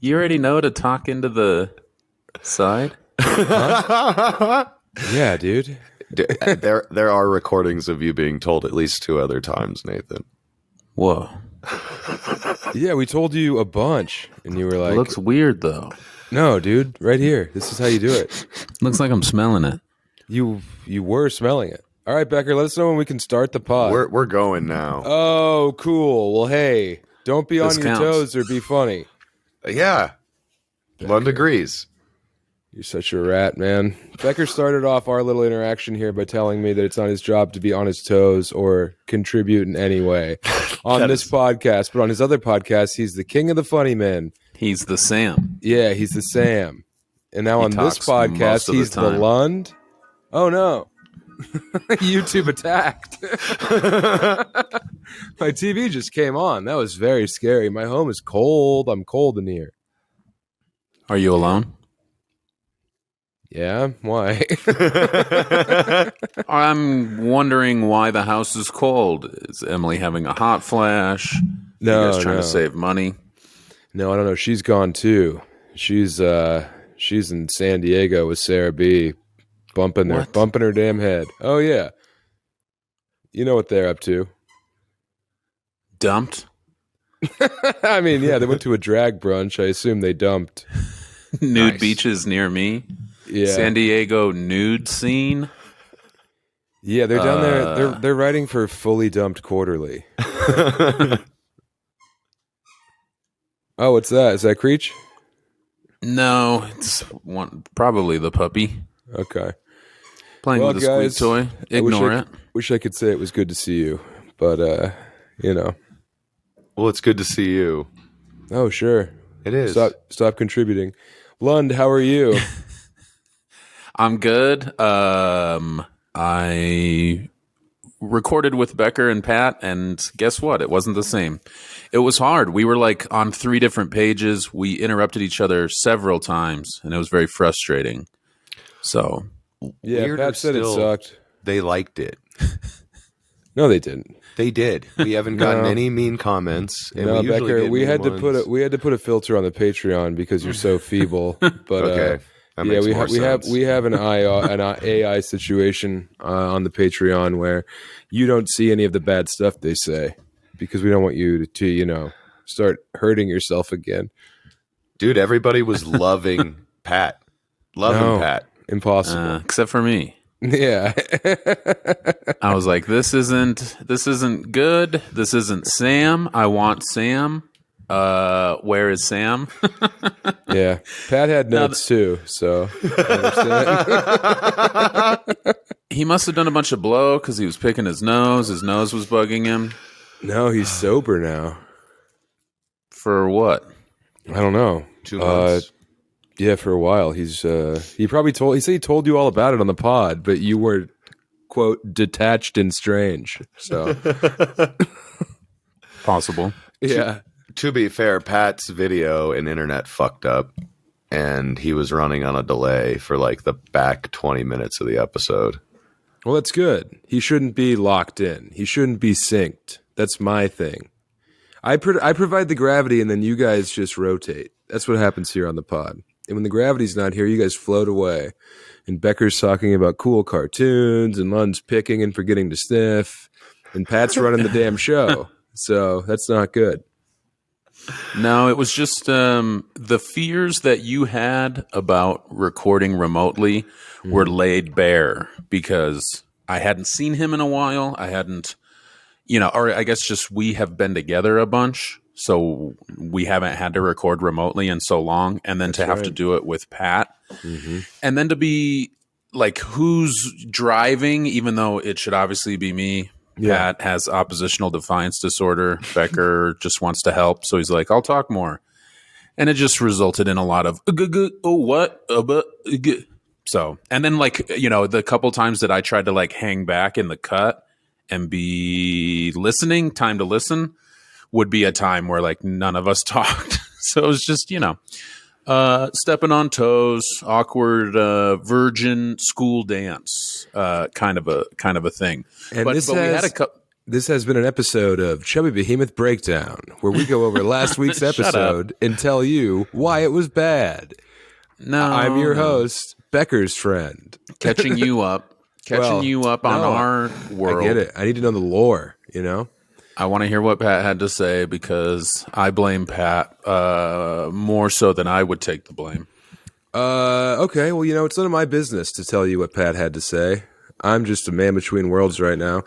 You already know to talk into the side? Huh? Yeah, dude. There are recordings of you being told at least 2 other times, Nathan. Whoa. Yeah, we told you a bunch, and you were It like, looks weird, though. no, dude, right here. This is how you do it. Looks like I'm smelling it. You were smelling it. All right, Becker, let us know when we can start the pod. We're going now. Oh, cool. Well, hey, don't be This on your counts. toes or be funny. Yeah. Lund agrees. You're such a rat, man. Becker started off our little interaction here by telling me that it's not his job to be on his toes or contribute in any way on this podcast. But on his other podcast, he's the king of the funny men. He's the Sam. Yeah, he's the Sam. And now He on this talks most podcast, of the he's the time. Lund. Oh, no. YouTube attacked. My TV just came on. That was very scary. My home is cold. I'm cold in here. Are you alone? Yeah? Why? I'm wondering why the house is cold. Is Emily having a hot flash? No, you guys trying no. to save money? No, I don't know. She's gone too. She's in San Diego with Sarah B. bumping her damn head. Oh yeah. You know what they're up to. Dumped? I mean, yeah, they went to a drag brunch. I assume they dumped. Nude Nice. beaches near me? Yeah. San Diego nude scene? Yeah, they're down there. They're writing for Fully Dumped Quarterly. Oh, what's that? Is that Creech? No, it's probably the puppy. Okay. Playing Well, with a guys, squeak toy. Ignore it. Wish I could say it was good to see you, but you know. Well, it's good to see you. Oh, sure. It is. Stop contributing. Lund, how are you? I'm good. I recorded with Becker and Pat, and guess what? It wasn't the same. It was hard. We were like on 3 different pages. We interrupted each other several times, and it was very frustrating. So, Yeah, Weirder Pat said still, it sucked. They liked it. No, they didn't. They did. We haven't gotten No. any mean comments. And No, we usually Becker, get we mean had to ones. put a filter on the Patreon because you're so feeble. But Okay. That yeah, makes we more sense. we have an AI situation on the Patreon where you don't see any of the bad stuff they say because we don't want you to start hurting yourself again. Dude, everybody was loving Pat. Loving Pat. Impossible. except for me. Yeah. I was like, this isn't good. This isn't Sam. I want Sam. Where is Sam? Yeah. Pat had notes too, so I understand. He must have done a bunch of blow because he was picking his nose. His nose was bugging him. No, he's sober now. For what? I don't know. 2 months. Yeah, for a while. He said he told you all about it on the pod, but you were, quote, detached and strange. So Possible. yeah. To be fair, Pat's video and internet fucked up, and he was running on a delay for like the back 20 minutes of the episode. Well, that's good. He shouldn't be locked in. He shouldn't be synced. That's my thing. I provide the gravity, and then you guys just rotate. That's what happens here on the pod. And when the gravity's not here, you guys float away. And Becker's talking about cool cartoons, and Lund's picking and forgetting to sniff, and Pat's running the damn show. So that's not good. No, it was just the fears that you had about recording remotely were laid bare because I hadn't seen him in a while. I hadn't, or I guess just we have been together a bunch. So we haven't had to record remotely in so long. And then to have to do it with Pat. Mm-hmm. And then to be like, who's driving, even though it should obviously be me. Yeah. Pat has oppositional defiance disorder. Becker just wants to help. So he's like, I'll talk more. And it just resulted in a lot of, oh, what? So, and then the couple times that I tried to like hang back in the cut and be listening, time to listen, would be a time where like none of us talked. So it was just, stepping on toes, awkward virgin school dance, kind of a thing. And But this we had has This has been an episode of Chubby Behemoth Breakdown, where we go over last week's episode and tell you why it was bad. No, I'm your host, Becker's friend. Catching you up on our world. I get it. I need to know the lore, you know? I want to hear what Pat had to say because I blame Pat more so than I would take the blame. Okay, well, you know, it's none of my business to tell you what Pat had to say. I'm just a man between worlds right now.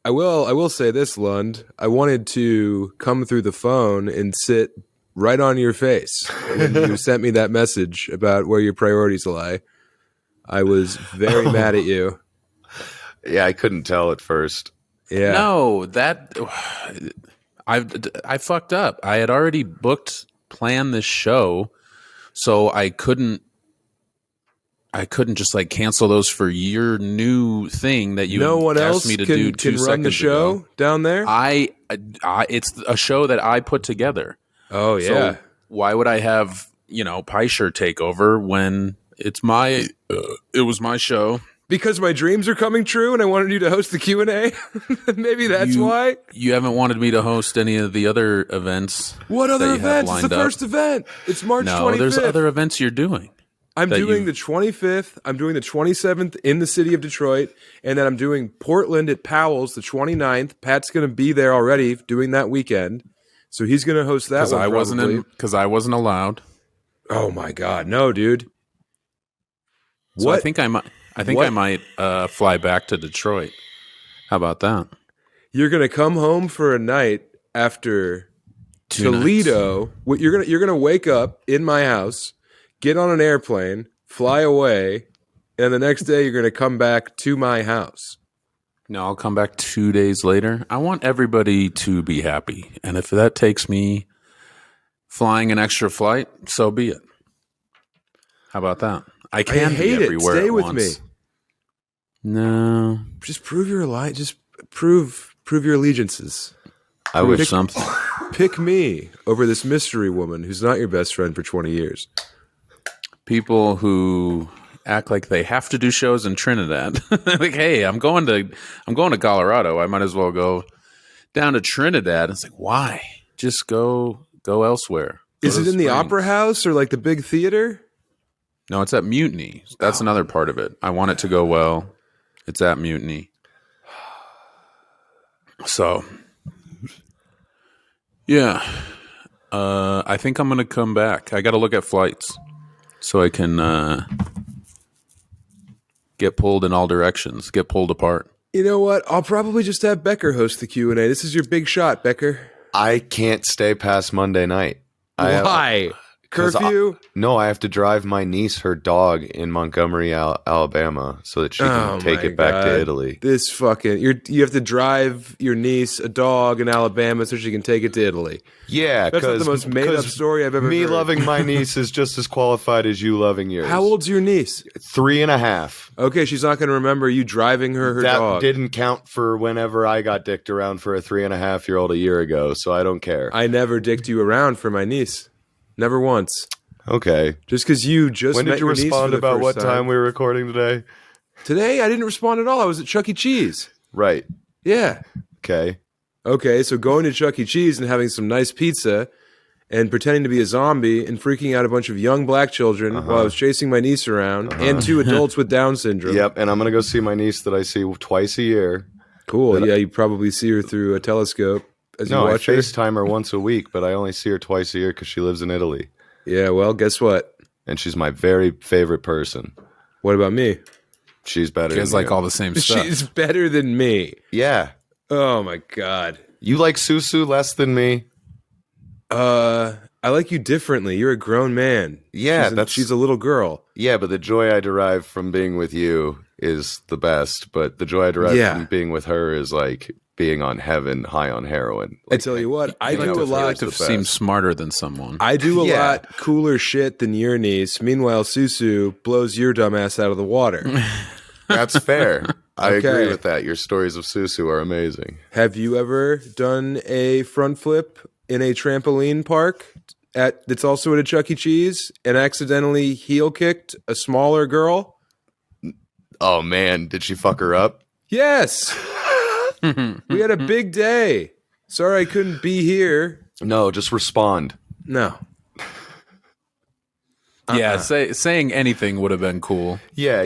I will say this, Lund. I wanted to come through the phone and sit right on your face when you sent me that message about where your priorities lie. I was very mad at you. Yeah, I couldn't tell at first. Yeah. No, I fucked up. I had already planned this show, so I couldn't just like cancel those for your new thing that you no one asked else me to can, do can 2 run the seconds show ago. down there. It's a show that I put together. Oh yeah. So why would I have Peischer take over when it's my it was my show? Because my dreams are coming true, and I wanted you to host the Q&A. Maybe that's why. You haven't wanted me to host any of the other events. What other that you have events? It's the lined up. first event. It's March 25th. No, there's other events you're doing. I'm doing the 25th. I'm doing the 27th in the city of Detroit. And then I'm doing Portland at Powell's the 29th. Pat's going to be there already doing that weekend. So he's going to host that one Because I wasn't allowed. Oh, my God. No, dude. So I think I might fly back to Detroit. How about that? You're going to come home for a night after 2 Toledo. nights. You're going to wake up in my house, get on an airplane, fly away, and the next day you're going to come back to my house. No, I'll come back 2 days later. I want everybody to be happy. And if that takes me flying an extra flight, so be it. How about that? I can hate be everywhere it. Stay at with once. me. No. Just prove your just prove your allegiances. I wish something. Pick me over this mystery woman who's not your best friend for 20 years. People who act like they have to do shows in Trinidad. Like, hey, I'm going to Colorado. I might as well go down to Trinidad. It's like, why? Just go elsewhere. Is it in the Opera House or like the big theater? No, it's at Mutiny. That's another part of it. I want it to go well. It's at Mutiny. So, yeah. I think I'm going to come back. I got to look at flights so I can get pulled in all directions, get pulled apart. You know what? I'll probably just have Becker host the Q&A. This is your big shot, Becker. I can't stay past Monday night. Why? Curfew? No, I have to drive my niece her dog in Montgomery, Alabama, so that she can take it back to Italy. This fucking you have to drive your niece a dog in Alabama so she can take it to Italy. Yeah, that's not the most made up story I've ever heard. Me loving my niece is just as qualified as you loving yours. How old's your niece? 3.5. Okay, she's not going to remember you driving her dog. That didn't count for whenever I got dicked around for a 3.5-year-old a year ago, so I don't care. I never dicked you around for my niece. Never once. Okay. Just because you just when did you respond about what time we were recording today? Today, I didn't respond at all. I was at Chuck E. Cheese. Right. Yeah. Okay, so going to Chuck E. Cheese and having some nice pizza and pretending to be a zombie and freaking out a bunch of young black children while I was chasing my niece around and 2 adults with Down syndrome. Yep, and I'm going to go see my niece that I see twice a year. Cool. Yeah, you probably see her through a telescope as you watch her. I FaceTime her once a week, but I only see her twice a year because she lives in Italy. Yeah, well, guess what? And she's my very favorite person. What about me? She's better than you. Guys like all the same stuff. She's better than me. Yeah. Oh, my God. You like Susu less than me? I like you differently. You're a grown man. Yeah, she's a little girl. Yeah, but the joy I derive from being with you is the best. But the joy I derive from being with her is like being on heaven, high on heroin. Like, I tell you what, I do a lot to seem smarter than someone. I do a lot cooler shit than your niece. Meanwhile, Susu blows your dumb ass out of the water. That's fair. I agree with that. Your stories of Susu are amazing. Have you ever done a front flip in a trampoline park that's also at a Chuck E. Cheese and accidentally heel kicked a smaller girl? Oh man, did she fuck her up? Yes. We had a big day. Sorry I couldn't be here. No, just respond. No. Yeah, saying anything would have been cool. Yeah,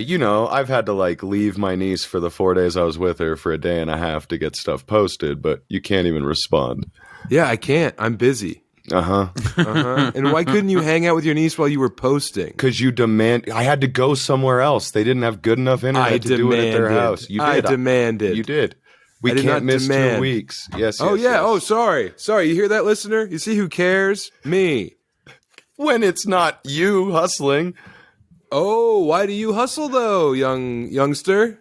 I've had to leave my niece for the 4 days I was with her for a day and a half to get stuff posted, but you can't even respond. Yeah, I can't. I'm busy. And why couldn't you hang out with your niece while you were posting? Because I had to go somewhere else. They didn't have good enough internet to do it at their house. You did. I demanded. You did. We can't miss 2 weeks. Yes. Oh, yes, yeah. yes. Oh, sorry. Sorry. You hear that, listener? You see who cares? Me. When it's not you hustling. Oh, why do you hustle, though, youngster?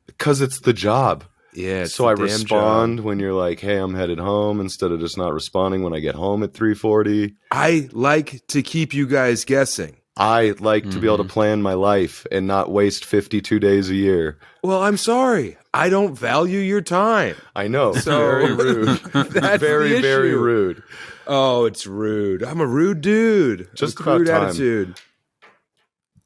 Because it's the job. Yeah, so I respond when you're like, hey, I'm headed home, instead of just not responding when I get home at 3:40. I like to keep you guys guessing. I like to be able to plan my life and not waste 52 days a year. Well, I'm sorry. I don't value your time. I know. So very rude. That's very, very rude. Oh, it's rude. I'm a rude dude. Just a rude about time. attitude.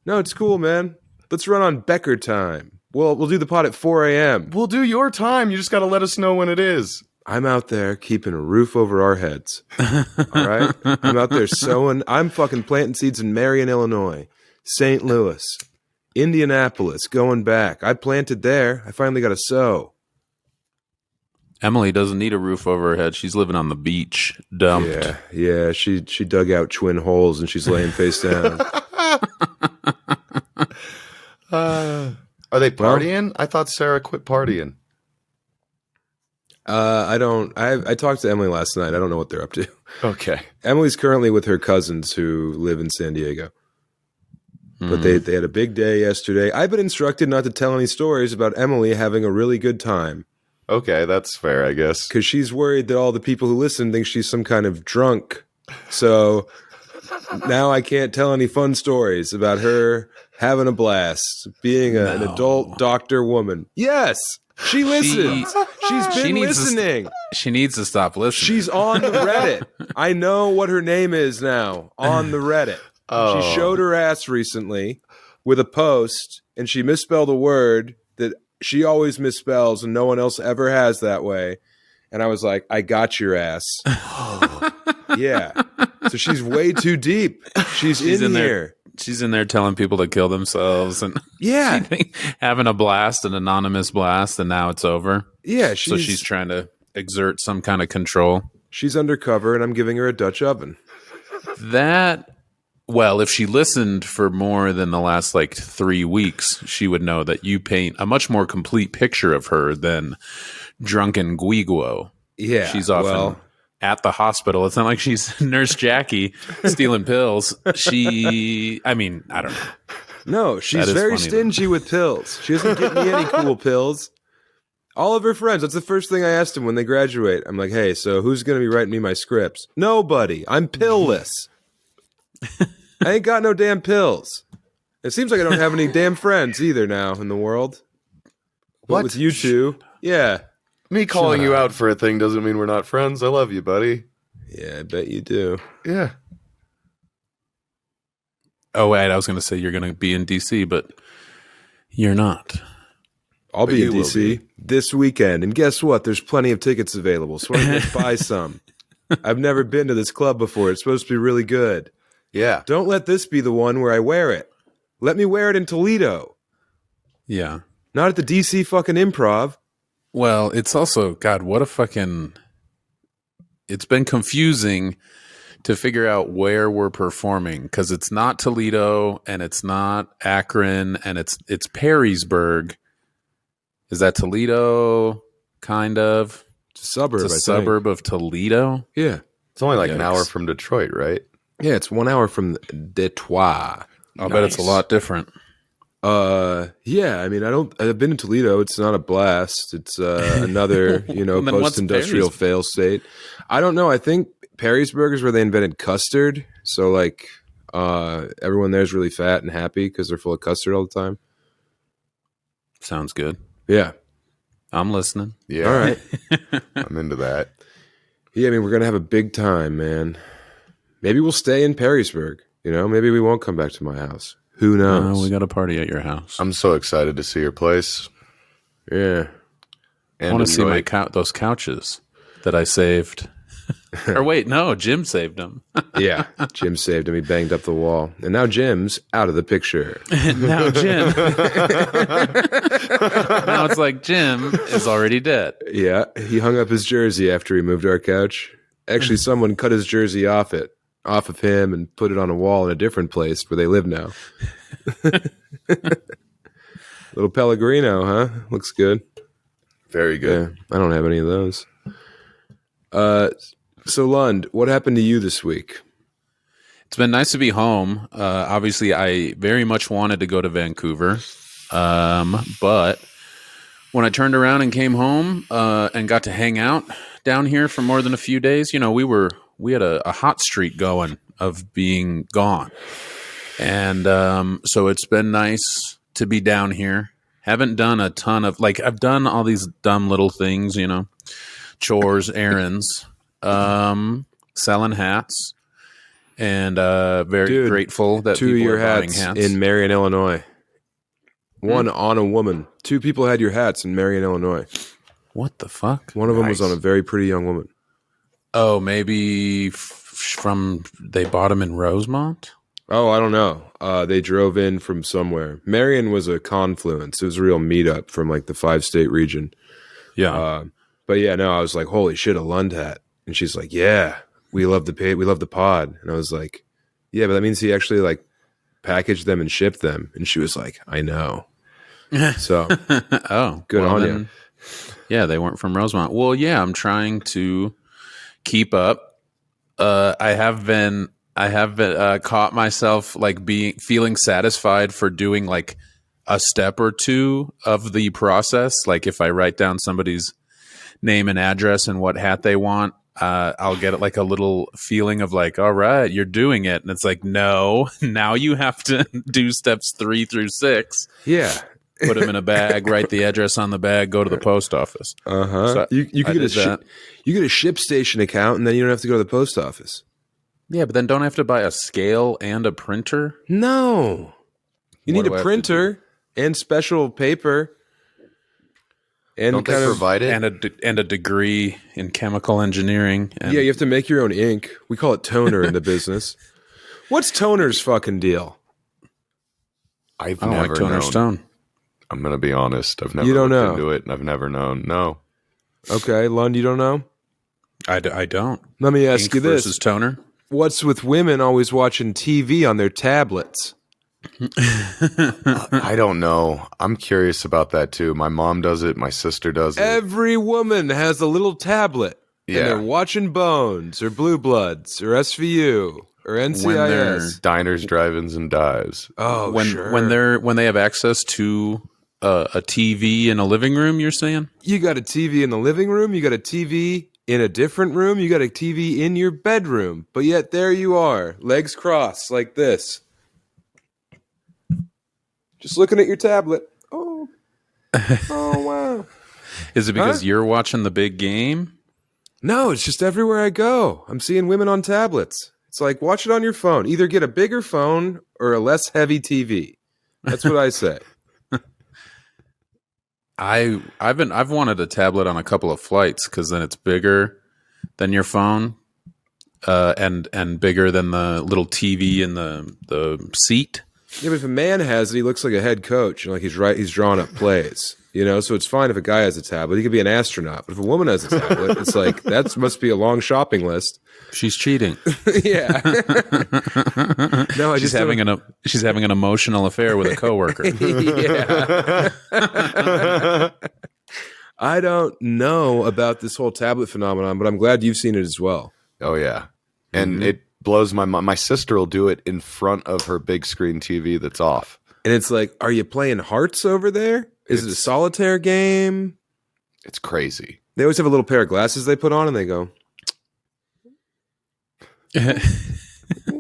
No, it's cool, man. Let's run on Becker time. We'll do the pod at 4 a.m. We'll do your time. You just got to let us know when it is. I'm out there keeping a roof over our heads. All right? I'm out there sowing. I'm fucking planting seeds in Marion, Illinois, St. Louis, Indianapolis, going back. I planted there. I finally got to sow. Emily doesn't need a roof over her head. She's living on the beach, dumped. Yeah. She dug out twin holes and she's laying face down. Are they partying? I thought Sarah quit partying. I don't. I talked to Emily last night. I don't know what they're up to. Okay. Emily's currently with her cousins who live in San Diego. But they had a big day yesterday. I've been instructed not to tell any stories about Emily having a really good time. Okay, that's fair, I guess. Because she's worried that all the people who listen think she's some kind of drunk. So now I can't tell any fun stories about her having a blast, being an adult doctor woman. Yes, she listens. She's been listening. She needs to stop listening. She's on the Reddit. I know what her name is now, on the Reddit. Oh. She showed her ass recently with a post, and she misspelled a word that she always misspells and no one else ever has that way. And I was like, I got your ass. Yeah. So she's way too deep. She's in here. She's in there telling people to kill themselves and having a blast, an anonymous blast, and now it's over. Yeah. So she's trying to exert some kind of control. She's undercover, and I'm giving her a Dutch oven. Well, if she listened for more than the last 3 weeks, she would know that you paint a much more complete picture of her than drunken Guiguo. Yeah. She's often at the hospital. It's not like she's Nurse Jackie stealing pills. I don't know. No, she's very stingy with pills. She doesn't get me any cool pills. All of her friends, that's the first thing I asked them when they graduate. I'm like, hey, so who's going to be writing me my scripts? Nobody. I'm pill-less. I ain't got no damn pills. It seems like I don't have any damn friends either now in the world. What? But with you two, yeah. Me calling you out for a thing doesn't mean we're not friends. I love you, buddy. Yeah, I bet you do. Yeah. Oh, wait, I was going to say you're going to be in D.C., but you're not. I'll be in D.C. this weekend, and guess what? There's plenty of tickets available, so I'm going to buy some. I've never been to this club before. It's supposed to be really good. Yeah. Don't let this be the one where I wear it. Let me wear it in Toledo. Yeah. Not at the DC fucking Improv. Well, it's also, God, what a fucking... It's been confusing to figure out where we're performing, because it's not Toledo, and it's not Akron, and it's Perrysburg. Is that Toledo? Kind of. It's a suburb, It's a suburb of Toledo? Yeah. It's only an hour from Detroit, right? Yeah, it's 1 hour from Detroit. I'll bet it's a lot different. Yeah, I mean, I've been to Toledo. It's not a blast. It's another, post-industrial fail state. I don't know. I think Perrysburg is where they invented custard. So, everyone there is really fat and happy because they're full of custard all the time. Sounds good. Yeah. I'm listening. Yeah. All right. I'm into that. Yeah, I mean, we're going to have a big time, man. Maybe we'll stay in Perrysburg. Maybe we won't come back to my house. Who knows? We got a party at your house. I'm so excited to see your place. Yeah. I want to see my those couches that I saved. Or wait, no, Jim saved them. Yeah, Jim saved him. He banged up the wall. And now Jim's out of the picture. Now Jim. Now it's like Jim is already dead. Yeah, he hung up his jersey after he moved our couch. Actually, someone cut his jersey off of him and put it on a wall in a different place where they live now. Little Pellegrino, huh? Looks good. Very good. Yeah, I don't have any of those. So Lund, what happened to you this week? It's been nice to be home. Obviously, I very much wanted to go to Vancouver, but when I turned around and came home and got to hang out down here for more than a few days, you know, we had a hot streak going of being gone, and so it's been nice to be down here. Haven't done a ton of I've done all these dumb little things, you know, chores, errands, selling hats. And very grateful that 2 people of your are buying hats in Marion, Illinois. One on a woman. 2 people had your hats in Marion, Illinois. What the fuck? One of them was on a very pretty young woman. Oh, maybe they bought them in Rosemont? Oh, I don't know. They drove in from somewhere. Marion was a confluence. It was a real meetup from like the 5-state region. Yeah. But yeah, no, I was like, holy shit, a Lund hat. And she's like, yeah. We love the pod. And I was like, yeah, but that means he actually like packaged them and shipped them. And she was like, I know. So, oh, good on you. Yeah, they weren't from Rosemont. Well, yeah, I'm trying to keep up. I have been caught myself like feeling satisfied for doing like a step or two of the process. Like if I write down somebody's name and address and what hat they want, I'll get like a little feeling of like, all right, you're doing it. And it's like, no, now you have to do steps 3 through 6. Yeah. Put them in a bag, write the address on the bag, go to the post office. Uh-huh. So you get you get a ShipStation account and then you don't have to go to the post office. Yeah, but then don't I have to buy a scale and a printer? No. You need a printer and special paper. And don't they provide it? And a degree in chemical engineering. And yeah, you have to make your own ink. We call it toner in the business. What's toner's fucking deal? I don't like toner stone. I'm going to be honest. I've never looked into it, and I've never known. No. Okay, Lund, you don't know? I don't. Let me ask ink you this. Versus toner? What's with women always watching TV on their tablets? I don't know. I'm curious about that too. My mom does it. My sister does it. Every woman has a little tablet. Yeah. And they're watching Bones or Blue Bloods or SVU or NCIS. Diners, drive-ins, and dives. Oh, when they have access to a TV in a living room, you're saying? You got a TV in the living room. You got a TV in a different room. You got a TV in your bedroom. But yet there you are, legs crossed like this. Just looking at your tablet. Oh wow. Is it because you're watching the big game? No, it's just everywhere I go. I'm seeing women on tablets. It's like, watch it on your phone. Either get a bigger phone or a less heavy TV. That's what I say. I've wanted a tablet on a couple of flights because then it's bigger than your phone, and bigger than the little TV in the seat. Yeah, but if a man has it, he looks like a head coach, and like he's drawing up plays, you know. So it's fine if a guy has a tablet; he could be an astronaut. But if a woman has a tablet, it's like that must be a long shopping list. She's cheating. Yeah. No, she's having an emotional affair with a coworker. Yeah. I don't know about this whole tablet phenomenon, but I'm glad you've seen it as well. Oh yeah, and it blows my mind. My sister will do it in front of her big screen TV that's off. And it's like, are you playing hearts over there? Is it a solitaire game? It's crazy. They always have a little pair of glasses they put on and they go,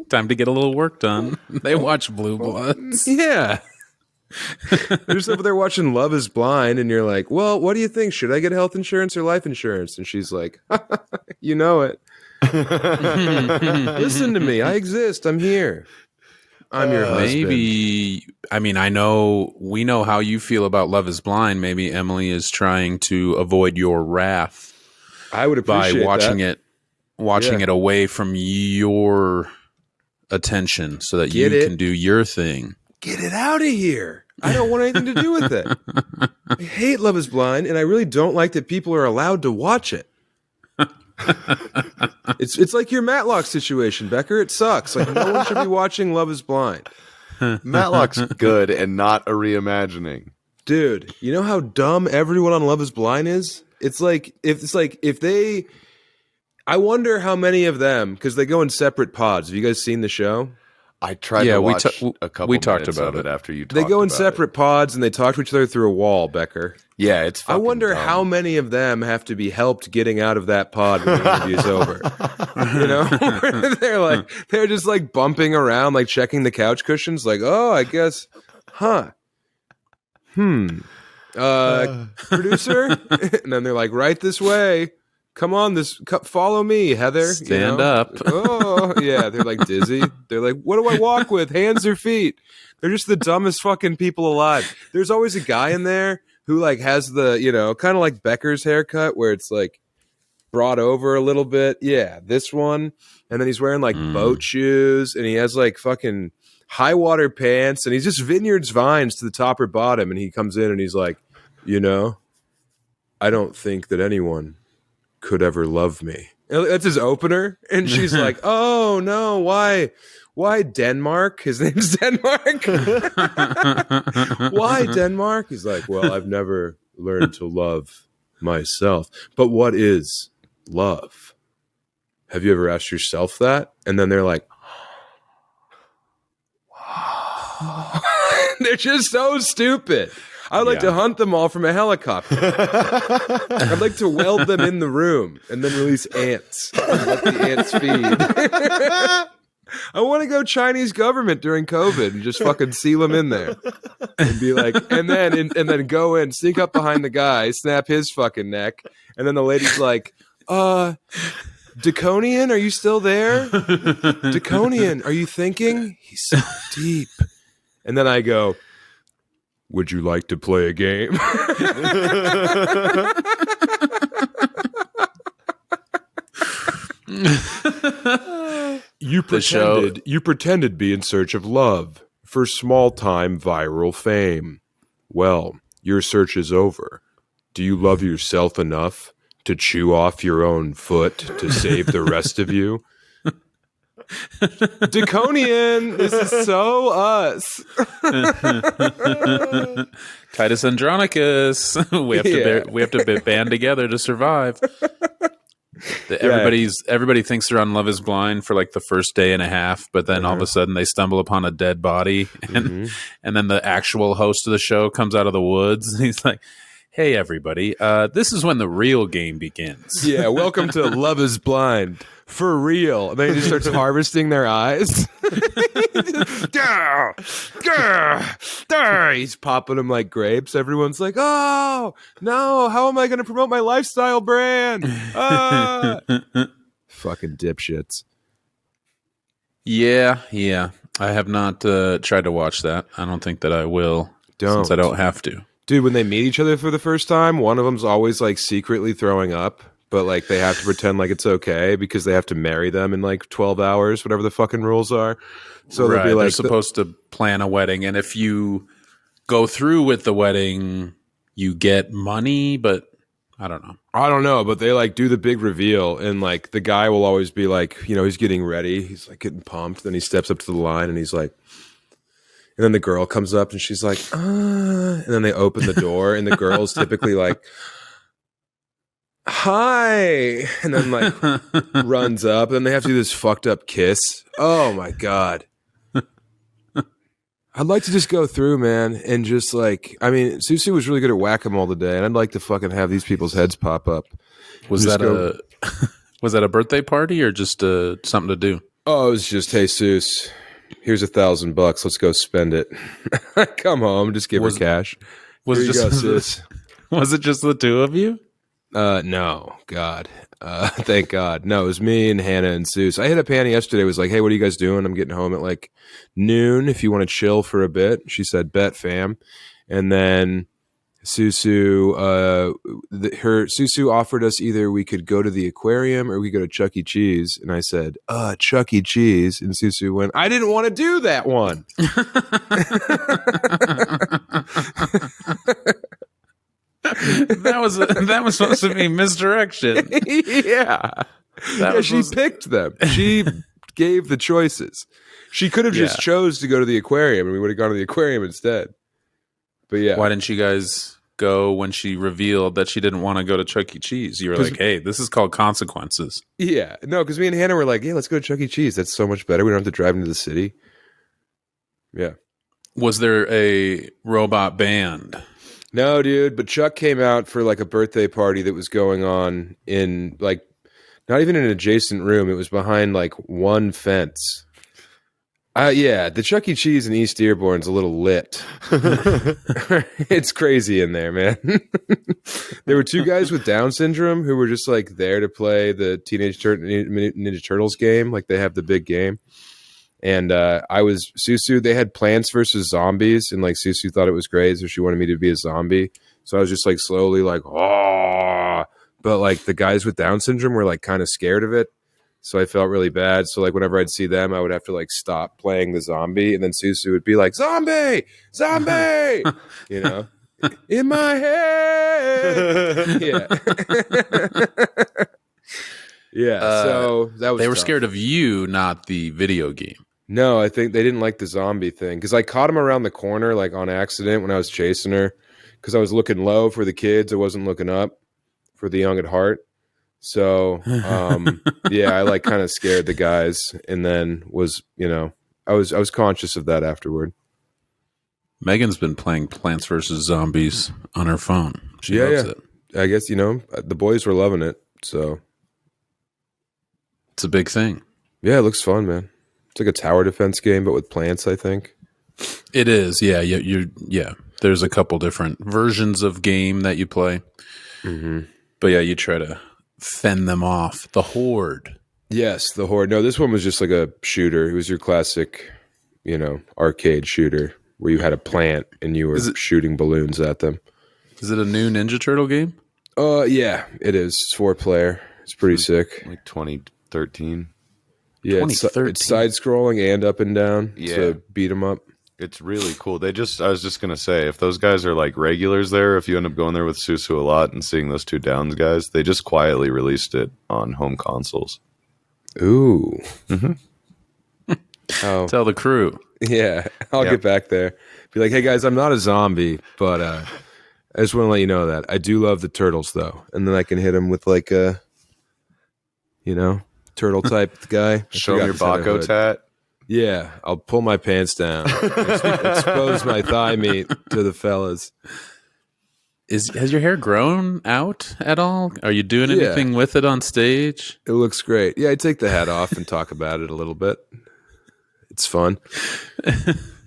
time to get a little work done. They watch Blue Bloods. Yeah. They're just over there watching Love is Blind, and you're like, well, what do you think? Should I get health insurance or life insurance? And she's like, you know it. Listen to me. I exist. I'm here. I'm your husband. Maybe, I mean, we know how you feel about Love is Blind. Maybe Emily is trying to avoid your wrath I would appreciate by watching that. it away from your attention so that you can do your thing. Get it out of here. I don't want anything to do with it. I hate Love is Blind, and I really don't like that people are allowed to watch it. It's like your Matlock situation, Becker. It sucks. Like, no one should be watching Love is Blind. Matlock's good and not a reimagining. Dude, you know how dumb everyone on Love is Blind is? If they I wonder how many of them, because they go in separate pods. Have you guys seen the show? I tried to watch a couple we talked minutes about of it after you talked They go in about separate pods and they talk to each other through a wall, Becker. Yeah, it's I fucking wonder dumb. how many of them have to be helped getting out of that pod when the interview's over. You know? they're just like bumping around, like checking the couch cushions, like, oh, I guess, producer? And then they're like, right this way. Come on, follow me, Heather. Stand up. Oh, yeah. They're like dizzy. They're like, what do I walk with? Hands or feet? They're just the dumbest fucking people alive. There's always a guy in there who like has the, kind of like Becker's haircut where it's like brought over a little bit. Yeah, this one. And then he's wearing like boat shoes and he has like fucking high water pants and he's just Vineyards Vines to the top or bottom. And he comes in and he's like, I don't think that anyone could ever love me. That's his opener. And she's like, oh no, why Denmark? His name's Denmark. Why Denmark? He's like, well, I've never learned to love myself. But what is love? Have you ever asked yourself that? And then they're like, they're just so stupid. I'd like to hunt them all from a helicopter. I'd like to weld them in the room and then release ants and let the ants feed. I want to go Chinese government during COVID and just fucking seal them in there and be like, and then go in, sneak up behind the guy, snap his fucking neck, and then the lady's like, Draconian, are you still there? Draconian, are you thinking? He's so deep. And then I go, would you like to play a game? You pretended to be in search of love for small-time viral fame. Well, your search is over. Do you love yourself enough to chew off your own foot to save the rest of you? Draconian, this is so us. Titus Andronicus. we have to band together to survive. Everybody thinks they're on Love is Blind for like the first day and a half, but then all of a sudden they stumble upon a dead body, and then the actual host of the show comes out of the woods and he's like, hey everybody, this is when the real game begins. Yeah, welcome to Love is Blind. For real. And then he just starts harvesting their eyes. He's popping them like grapes. Everyone's like, oh, no, how am I going to promote my lifestyle brand? Fucking dipshits. Yeah. I have not tried to watch that. I don't think that I will, since I don't have to. Dude, when they meet each other for the first time, one of them's always like secretly throwing up. But like they have to pretend like it's okay because they have to marry them in like 12 hours, whatever the fucking rules are. So they'll be like, they're supposed to plan a wedding, and if you go through with the wedding, you get money, but I don't know. But they like do the big reveal, and like the guy will always be like, he's getting ready, he's like getting pumped, then he steps up to the line and he's like, and then the girl comes up and she's like, and then they open the door and the girl's typically like, hi, and then like runs up, and they have to do this fucked up kiss. Oh my god. I'd like to just go through, man, and just like, I mean, Susie was really good at whack-a-mole today, and I'd like to fucking have these people's heads pop up. Was that a birthday party or just something to do? Oh, it was just, hey, Seuss, here's $1,000. Let's go spend it. Come home, just give her cash. Was it just the two of you? No, God. Thank God. No, it was me and Hannah and Seuss. I hit up Hannah yesterday. Was like, hey, what are you guys doing? I'm getting home at like noon. If you want to chill for a bit, she said, bet, fam. And then Susu, Susu offered us either we could go to the aquarium or we go to Chuck E. Cheese. And I said, Chuck E. Cheese. And Susu went, I didn't want to do that one. that was supposed to be misdirection. She picked them. She gave the choices. She could have just chose to go to the aquarium, and we would have gone to the aquarium instead. But yeah, why didn't you guys go when she revealed that she didn't want to go to Chuck E. Cheese? You were like, hey, this is called consequences. Yeah, no, because me and Hannah were like, yeah, let's go to Chuck E. Cheese. That's so much better. We don't have to drive into the city. Yeah. Was there a robot band? No, dude, but Chuck came out for like a birthday party that was going on in like not even an adjacent room. It was behind like one fence. Yeah, the Chuck E. Cheese in East Dearborn's a little lit. It's crazy in there, man. There were two guys with Down syndrome who were just like there to play the Teenage Ninja Turtles game. Like they have the big game. And I was Susu. They had Plants versus Zombies, and like Susu thought it was great, so she wanted me to be a zombie. So I was just like slowly like, oh, but like the guys with Down syndrome were like kind of scared of it, so I felt really bad. So like whenever I'd see them, I would have to like stop playing the zombie, and then Susu would be like, zombie, zombie, you know, in my head, yeah. Yeah, so that was. They were tough. scared of you, not the video game. No, I think they didn't like the zombie thing because I caught him around the corner like on accident when I was chasing her because I was looking low for the kids. I wasn't looking up for the young at heart. So yeah, I like kind of scared the guys and then was, you know, I was conscious of that afterward. Megan's been playing Plants vs. Zombies on her phone. She loves it. I guess, you know, the boys were loving it. So it's a big thing. Yeah, it looks fun, man. It's like a tower defense game, but with plants, I think. It is, yeah. Yeah. There's a couple different versions of game that you play. Mm-hmm. But yeah, you try to fend them off. The Horde. Yes, the Horde. No, this one was just like a shooter. It was your classic, you know, arcade shooter where you had a plant and you were shooting balloons at them. Is it a new Ninja Turtle game? Yeah, it is. It's 4-player. It's pretty sick. Like 2013. Yeah, it's side-scrolling and up and down to beat them up. It's really cool. I was just going to say, if those guys are like regulars there, if you end up going there with Susu a lot and seeing those two Downs guys, they just quietly released it on home consoles. Ooh. Mm-hmm. Tell the crew. Yeah, I'll get back there. Be like, hey guys, I'm not a zombie, but I just want to let you know that. I do love the turtles, though. And then I can hit them with like a, you know, turtle type guy. Show me your Baco tat. Yeah, I'll pull my pants down, expose my thigh meat to the fellas. Has your hair grown out at all? Are you doing anything with it on stage? It looks great. Yeah, I take the hat off and talk about it a little bit. It's fun.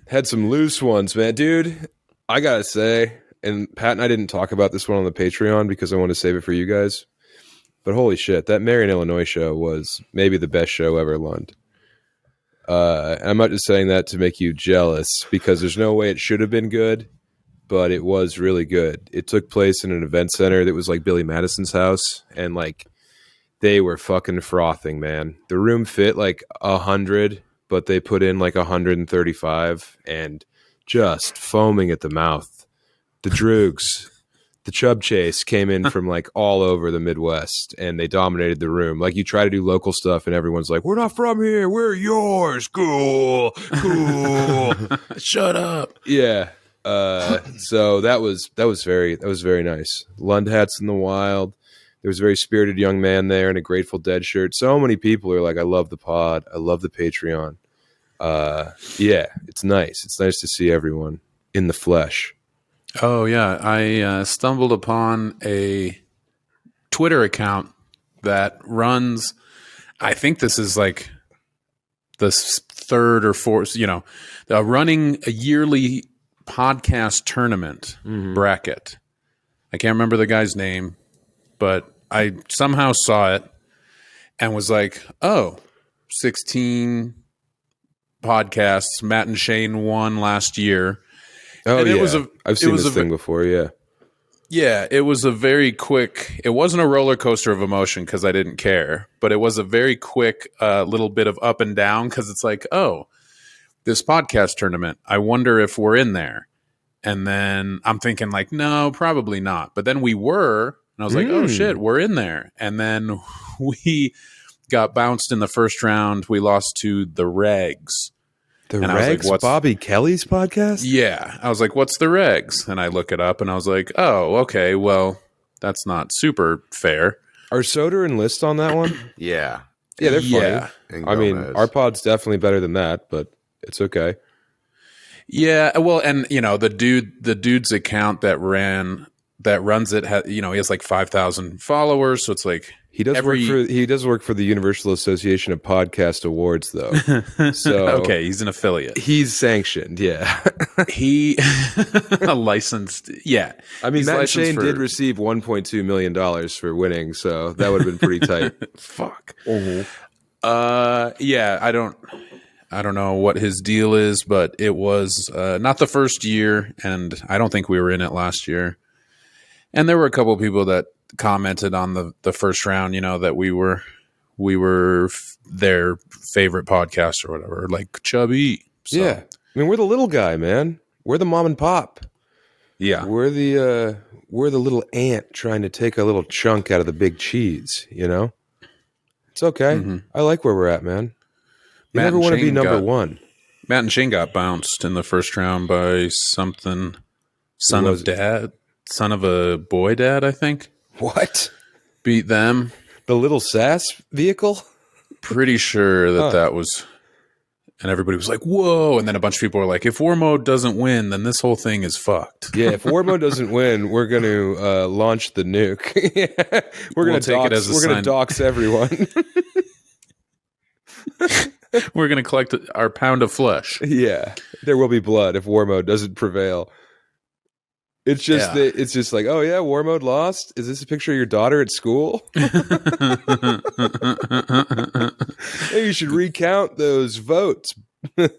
Had some loose ones, man. Dude, I gotta say, and Pat and I didn't talk about this one on the Patreon because I want to save it for you guys. But holy shit, that Marion, Illinois show was maybe the best show ever, Lund. I'm not just saying that to make you jealous because there's no way it should have been good, but it was really good. It took place in an event center that was like Billy Madison's house, and like they were fucking frothing, man. The room fit like 100, but they put in like 135 and just foaming at the mouth. The Droogs. The Chub Chase came in from like all over the Midwest and they dominated the room. Like you try to do local stuff and everyone's like, we're not from here. We're yours. Cool. Shut up. Yeah. So that was very nice. Lund hats in the wild. There was a very spirited young man there in a Grateful Dead shirt. So many people are like, I love the pod. I love the Patreon. Yeah, it's nice. It's nice to see everyone in the flesh. Oh, yeah. I stumbled upon a Twitter account that runs, I think this is like the third or fourth, you know, running a yearly podcast tournament bracket. I can't remember the guy's name, but I somehow saw it and was like, oh, 16 podcasts. Matt and Shane won last year. Oh, and yeah. I've seen this thing before, yeah. Yeah, it was a very quick, it wasn't a roller coaster of emotion because I didn't care, but it was a very quick little bit of up and down because it's like, oh, this podcast tournament, I wonder if we're in there. And then I'm thinking like, no, probably not. But then we were, and I was like, oh shit, we're in there. And then we got bounced in the first round. We lost to the Regs. The And I was Regs? like, what's Bobby Kelly's podcast? Yeah. I was like, what's the Regs? And I look it up and I was like, oh, okay, well, that's not super fair. Are Soder and List on that one? Yeah. Yeah, they're funny. Yeah. And I mean, Gomez. our pod's definitely better than that, but it's okay. Yeah, well, and the dude's account that runs it, he has like 5,000 followers, so it's like He does work for the Universal Association of Podcast Awards, though. So okay, he's an affiliate. He's sanctioned, yeah. He licensed, yeah. I mean, He's Matt and licensed Shane did receive $1.2 million for winning, so that would have been pretty tight. Fuck. Yeah, I don't know what his deal is, but it was not the first year, and I don't think we were in it last year. And there were a couple of people that commented on the first round, that we were their favorite podcast or whatever, like Chubby. So, Yeah, I mean, we're the little guy, man. We're the mom and pop. yeah, We're the little ant trying to take a little chunk out of the big cheese. It's okay. Mm-hmm. I like where we're at, man. You Matt never and want to be Shane number got- one. Matt and Shane got bounced in the first round by something. Son was of dad, son of a boy dad, I think. What? Beat them. The little sass vehicle? Pretty sure that was. And everybody was like, whoa. And then a bunch of people were like, if War Mode doesn't win, then this whole thing is fucked. Yeah, if War Mode doesn't win, we're going to launch the nuke. We're going to dox everyone. We're going to collect our pound of flesh. Yeah, there will be blood if War Mode doesn't prevail. It's just it's just like, oh yeah, War Mode lost. Is this a picture of your daughter at school? Hey, you should recount those votes. And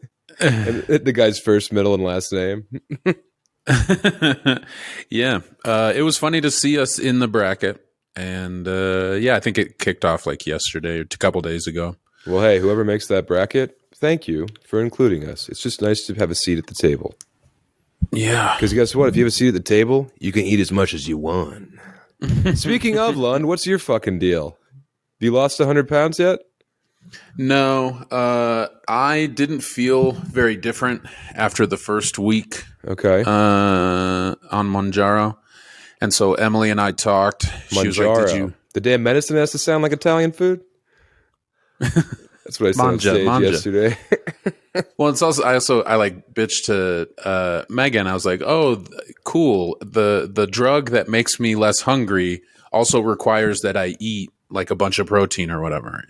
the guy's first, middle, and last name. Yeah, it was funny to see us in the bracket, and I think it kicked off like yesterday or a couple days ago. Well, hey, whoever makes that bracket, thank you for including us. It's just nice to have a seat at the table. Yeah, Because guess what? If you have a seat at the table, you can eat as much as you want. Speaking of, Lund, what's your fucking deal? Have you lost 100 pounds yet? no, I didn't feel very different after the first week Okay. on Manjaro, and so Emily and I talked. She was like, Manjaro. "Did you?" The damn medicine has to sound like Italian food? That's what I said on stage yesterday. Well, it's also I like bitched to Megan. I was like, "Oh, cool. The drug that makes me less hungry also requires that I eat like a bunch of protein or whatever.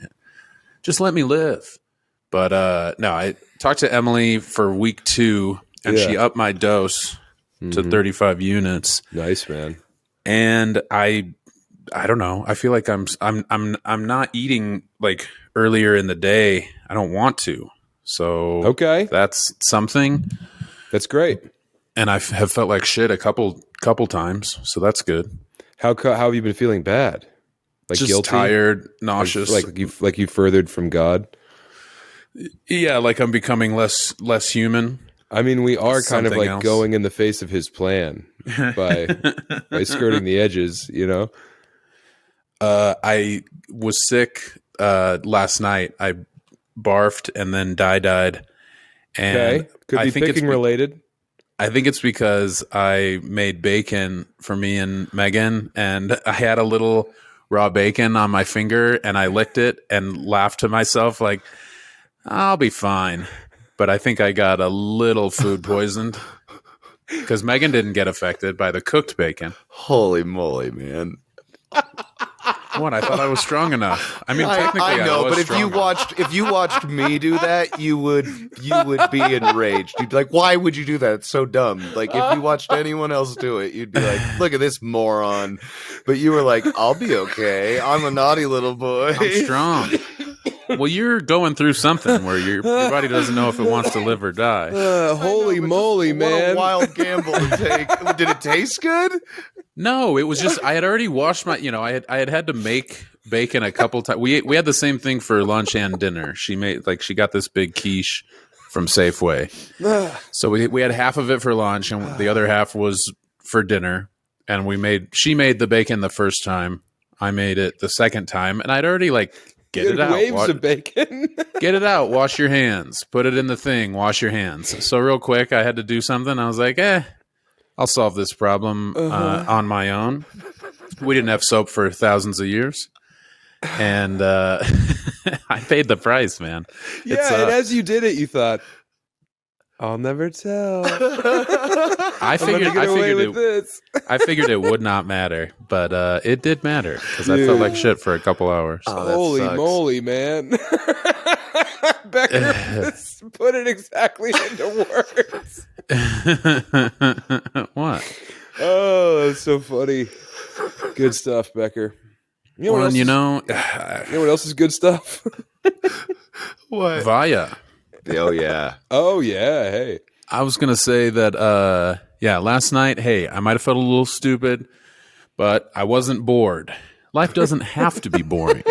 Just let me live." But no, I talked to Emily for week 2, and she upped my dose to 35 units. Nice, man. And I don't know. I feel like I'm not eating like earlier in the day. I don't want to. So Okay. that's something. That's great. And I have felt like shit a couple times, so that's good. How have you been feeling bad? Like Just guilty? tired, nauseous. Like you furthered from God? Yeah, like I'm becoming less human. I mean, we are kind of Something like else. going in the face of his plan by skirting the edges, I was sick last night. I barfed and then died. And Okay. Could I be think picking related. I think it's because I made bacon for me and Megan, and I had a little raw bacon on my finger, and I licked it and laughed to myself like, I'll be fine. But I think I got a little food poisoned because Megan didn't get affected by the cooked bacon. Holy moly, man. What? I thought I was strong enough. I mean, technically, I know, was but strong if you watched me do that, you would be enraged. You'd be like, "Why would you do that? It's so dumb." Like if you watched anyone else do it, you'd be like, "Look at this moron." But you were like, "I'll be okay. I'm a naughty little boy. I'm strong. Well, you're going through something where your body doesn't know if it wants to live or die. Holy moly, What man! a wild gamble to take. Did it taste good? No, it was just I had already washed my. I had to make bacon a couple times. We had the same thing for lunch and dinner. She got this big quiche from Safeway. So we had half of it for lunch and the other half was for dinner. And she made the bacon the first time. I made it the second time, and I'd already get it out. Waves of bacon. Get it out. Wash your hands. Put it in the thing. Wash your hands. So real quick, I had to do something. I was like, I'll solve this problem on my own. We didn't have soap for thousands of years. And I paid the price, man. Yeah, and as you did it, you thought, I'll never tell. I figured it would not matter, but it did matter because I felt like shit for a couple hours. Holy moly, man. Becker put it exactly into words. What? Oh, that's so funny. Good stuff, Becker. You know what else is good stuff? What? Via. Oh yeah. Oh yeah. Hey. I was gonna say that last night, hey, I might have felt a little stupid, but I wasn't bored. Life doesn't have to be boring.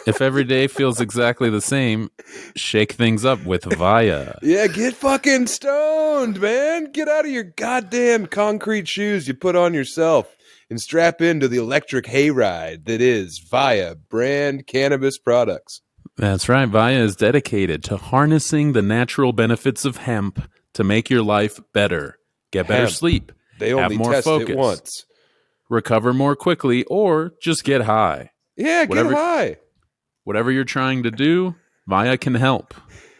If every day feels exactly the same, shake things up with Via. Yeah, get fucking stoned, man. Get out of your goddamn concrete shoes you put on yourself and strap into the electric hayride that is Via brand cannabis products. That's right. Via is dedicated to harnessing the natural benefits of hemp to make your life better. Get better sleep. They only have more test focus, it once. Recover more quickly, or just get high. Yeah, get high. Whatever you're trying to do, Via can help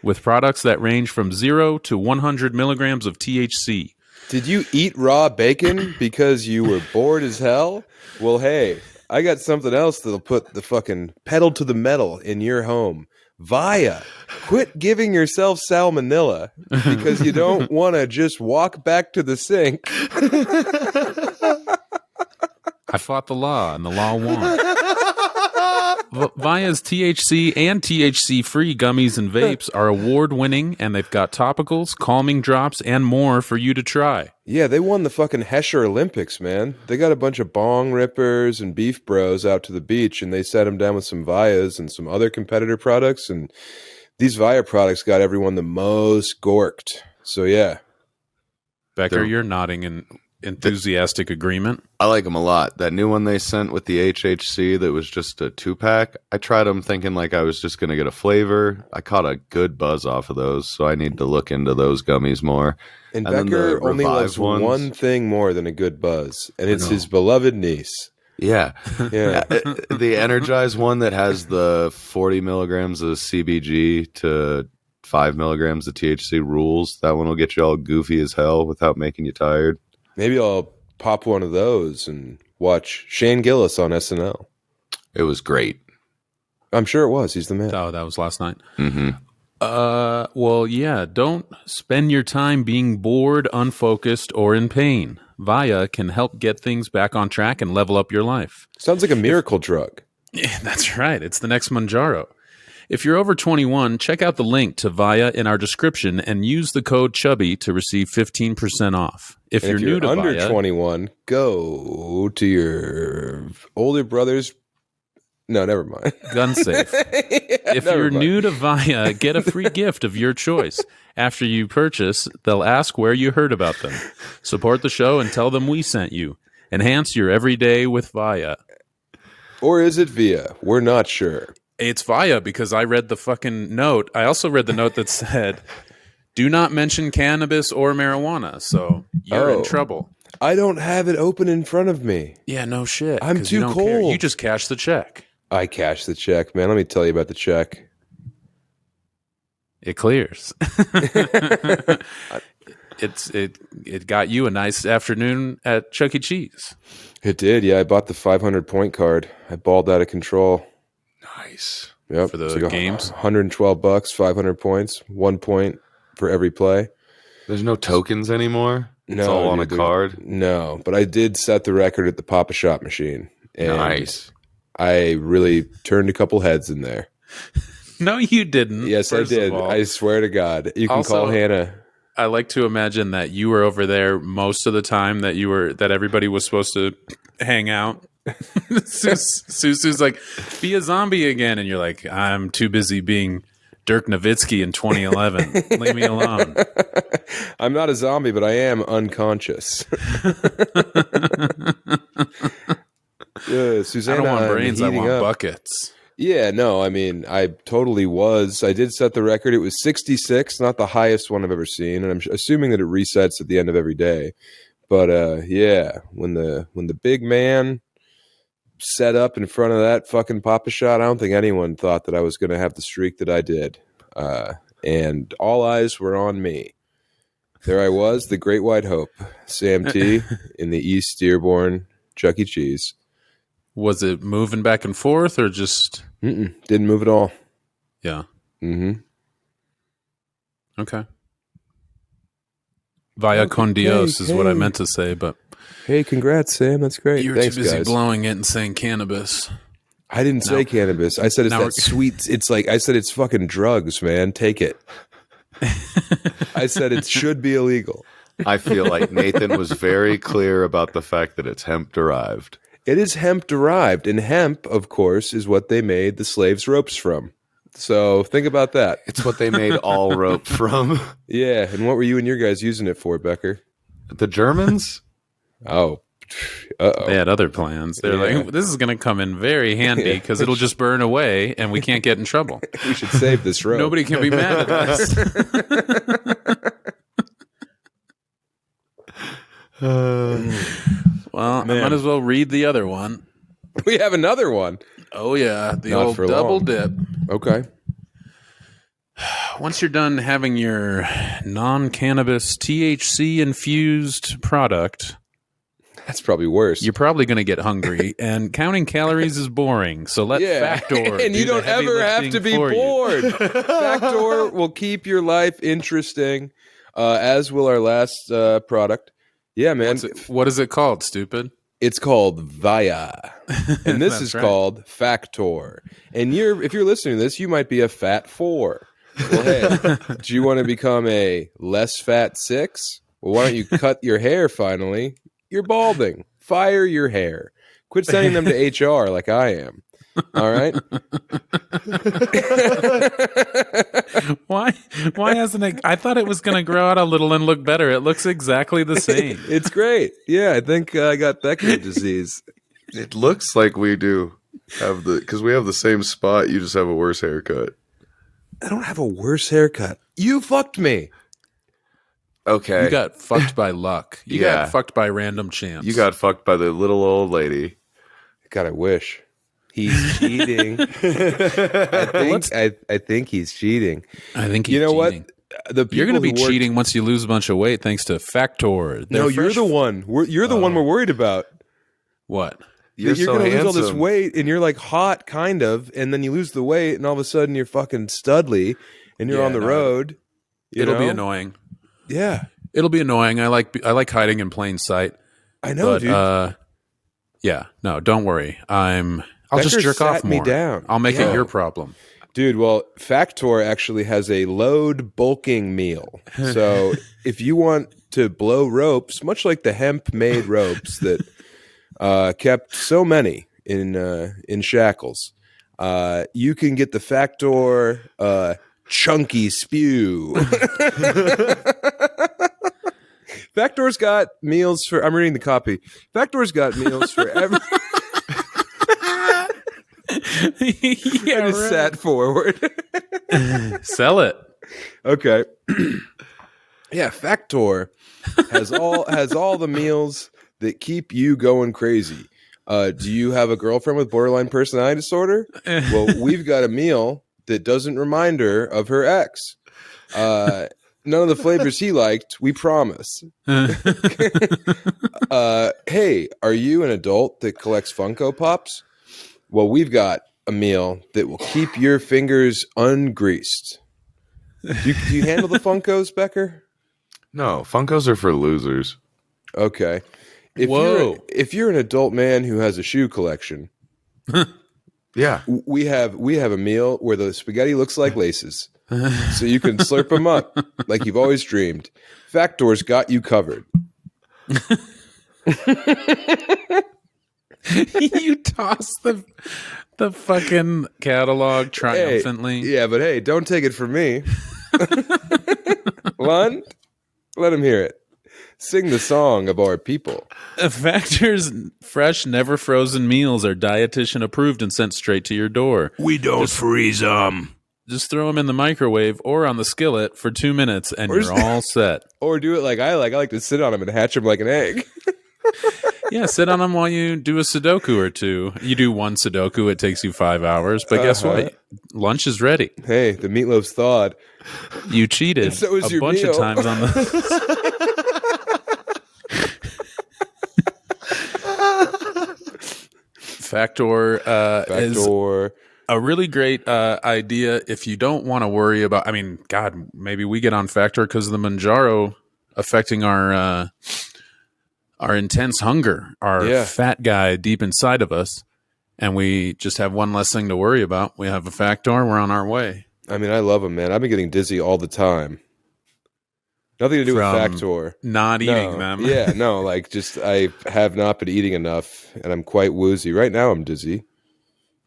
with products that range from 0 to 100 milligrams of THC. Did you eat raw bacon because you were bored as hell? Well, hey, I got something else that'll put the fucking pedal to the metal in your home. Via. Quit giving yourself salmonella because you don't want to just walk back to the sink. I fought the law, and the law won. Via's THC and THC-free gummies and vapes are award-winning, and they've got topicals, calming drops, and more for you to try. Yeah, they won the fucking Hesher Olympics, man. They got a bunch of bong rippers and beef bros out to the beach, and they sat them down with some Vias and some other competitor products, and these Via products got everyone the most gorked. So, yeah. Becker, you're nodding in enthusiastic agreement. I like them a lot. That new one they sent with the HHC that was just a 2-pack. I tried them thinking like I was just going to get a flavor. I caught a good buzz off of those, so I need to look into those gummies more. And Becker only loves one thing more than a good buzz, and it's his beloved niece. Yeah. The Energize one that has the 40 milligrams of CBG to 5 milligrams of THC rules. That one will get you all goofy as hell without making you tired. Maybe I'll pop one of those and watch Shane Gillis on SNL. It was great. I'm sure it was. He's the man. Oh, that was last night. Mm-hmm. Well, yeah, don't spend your time being bored, unfocused, or in pain. Via can help get things back on track and level up your life. Sounds like a miracle drug. Yeah, that's right. It's the next Manjaro. If you're over 21, check out the link to Via in our description and use the code Chubby to receive 15% off. If you're new to under Via, 21, go to your older brother's. No, never mind. Gun safe. If you're new to Via, get a free gift of your choice. After you purchase, they'll ask where you heard about them. Support the show and tell them we sent you. Enhance your everyday with Via. Or is it Via? We're not sure. It's Via because I read the fucking note. I also read the note that said, do not mention cannabis or marijuana. So you're in trouble. I don't have it open in front of me. Yeah, no shit. I'm too cold. Care. You just cash the check. I cashed the check, man. Let me tell you about the check. It clears. it got you a nice afternoon at Chuck E. Cheese. It did, yeah. I bought the 500-point card. I balled out of control. Nice. Yep. For the games? $112, 500 points, 1 point for every play. There's no tokens anymore? No, It's all on a dude, card? No, but I did set the record at the Pop-A-Shot machine. And Nice. I really turned a couple heads in there. No, you didn't. Yes, I did. I swear to God. You can Also, call Hannah. I like to imagine that you were over there most of the time that everybody was supposed to hang out. Susu's like, be a zombie again. And you're like, I'm too busy being Dirk Nowitzki in 2011. Leave me alone. I'm not a zombie, but I am unconscious. Susanna, I don't want brains, I want up. buckets. Yeah, no, I mean, I totally was. I did set the record. It was 66, not the highest one I've ever seen, and I'm assuming that it resets at the end of every day. But yeah, when the big man set up in front of that fucking Pop-A-Shot, I don't think anyone thought that I was going to have the streak that I did. And all eyes were on me. There I was, the Great White Hope, Sam T. in the East Dearborn Chuck E. Cheese. Was it moving back and forth or just... Didn't move at all. Yeah. Mm-hmm. Okay. Via con Dios is what I meant to say, but... Hey, congrats, Sam. That's great. You were Thanks, too busy guys. blowing it and saying cannabis. I didn't say cannabis. I said it's Now that sweet. It's like, I said it's fucking drugs, man. Take it. I said it should be illegal. I feel like Nathan was very clear about the fact that it's hemp derived. It is hemp derived, and hemp, of course, is what they made the slaves' ropes from. So think about that. It's what they made all rope from. Yeah, and what were you and your guys using it for, Becker? The Germans? Oh, uh-oh. They had other plans. They're like, this is going to come in very handy because it'll just burn away and we can't get in trouble. We should save this rope. Nobody can be mad at us. Well, Man. I might as well read the other one. We have another one. Oh, yeah. The Not old for double long. dip. Okay. Once you're done having your non-cannabis THC-infused product, That's probably worse. you're probably going to get hungry, and counting calories is boring. So let Factor and do you the don't heavy ever have lifting to be for you. bored. Factor will keep your life interesting, as will our last product. Yeah, man. What is it called, stupid? It's called Via, and this That's is right. called Factor. And if you're listening to this, you might be a fat 4. Well, hey, do you want to become a less fat 6? Well, why don't you cut your hair finally? You're balding. Fire your hair. Quit sending them to HR like I am. All right? Why hasn't it? I thought it was going to grow out a little and look better. It looks exactly the same. It's great. Yeah, I think I got Becker disease. It looks like we do have because we have the same spot. You just have a worse haircut. I don't have a worse haircut. You fucked me. Okay. You got fucked by luck. You Yeah. got fucked by random chance. You got fucked by the little old lady. God, I wish. He's cheating. I think he's cheating. I think he's You know cheating. what? The You're going to be people who worked- cheating once you lose a bunch of weight thanks to Factor. They're No, you're fresh- the one. You're the one we're worried about. What? You're You're so going to lose all this handsome. weight, and you're like hot, kind of, and then you lose the weight, and all of a sudden you're fucking studly, and you're Yeah, on the no. road. It'll be know? annoying. Yeah, It'll be annoying. I like hiding in plain sight. I know, But dude. yeah, no, don't worry. I'll just Becker jerk off sat me more. down. I'll make Yeah. it your problem. Dude, well, Factor actually has a load bulking meal. So if you want to blow ropes, much like the hemp-made ropes that kept so many in shackles, you can get the Factor chunky spew. Factor's got meals for. I'm reading the copy. Factor's got meals for every. Yeah, I just sat forward. Sell it. Okay. Yeah, Factor has all the meals that keep you going crazy. Do you have a girlfriend with borderline personality disorder? Well, we've got a meal that doesn't remind her of her ex. None of the flavors he liked. We promise. Hey, are you an adult that collects Funko Pops? Well, we've got a meal that will keep your fingers ungreased. Do you handle the Funkos, Becker? No, Funkos are for losers. Okay. Whoa. If you're an adult man who has a shoe collection, Yeah. we have a meal where the spaghetti looks like laces, so you can slurp them up like you've always dreamed. Factor's got you covered. You toss the fucking catalog triumphantly. Hey, yeah, but hey, don't take it from me. Lund, let him hear it. Sing the song of our people. Factor's fresh, never frozen meals are dietitian approved and sent straight to your door. We don't freeze them. Just throw them in the microwave or on the skillet for 2 minutes, and you're all set. Or do it like I like. I like to sit on them and hatch them like an egg. Yeah, sit on them while you do a Sudoku or two. You do one Sudoku, it takes you 5 hours. But guess what? Lunch is ready. Hey, the meatloaf's thawed. You cheated And so is a your bunch meal. of times on the... Factor is a really great idea if you don't want to worry about. I mean, God, maybe we get on Factor because of the Manjaro affecting our intense hunger, our fat guy deep inside of us, and we just have one less thing to worry about. We have a Factor. We're on our way. I mean, I love them, man. I've been getting dizzy all the time. Nothing to do with Factor. Not eating them. Yeah, no, like just I have not been eating enough, and I'm quite woozy. Right now I'm dizzy.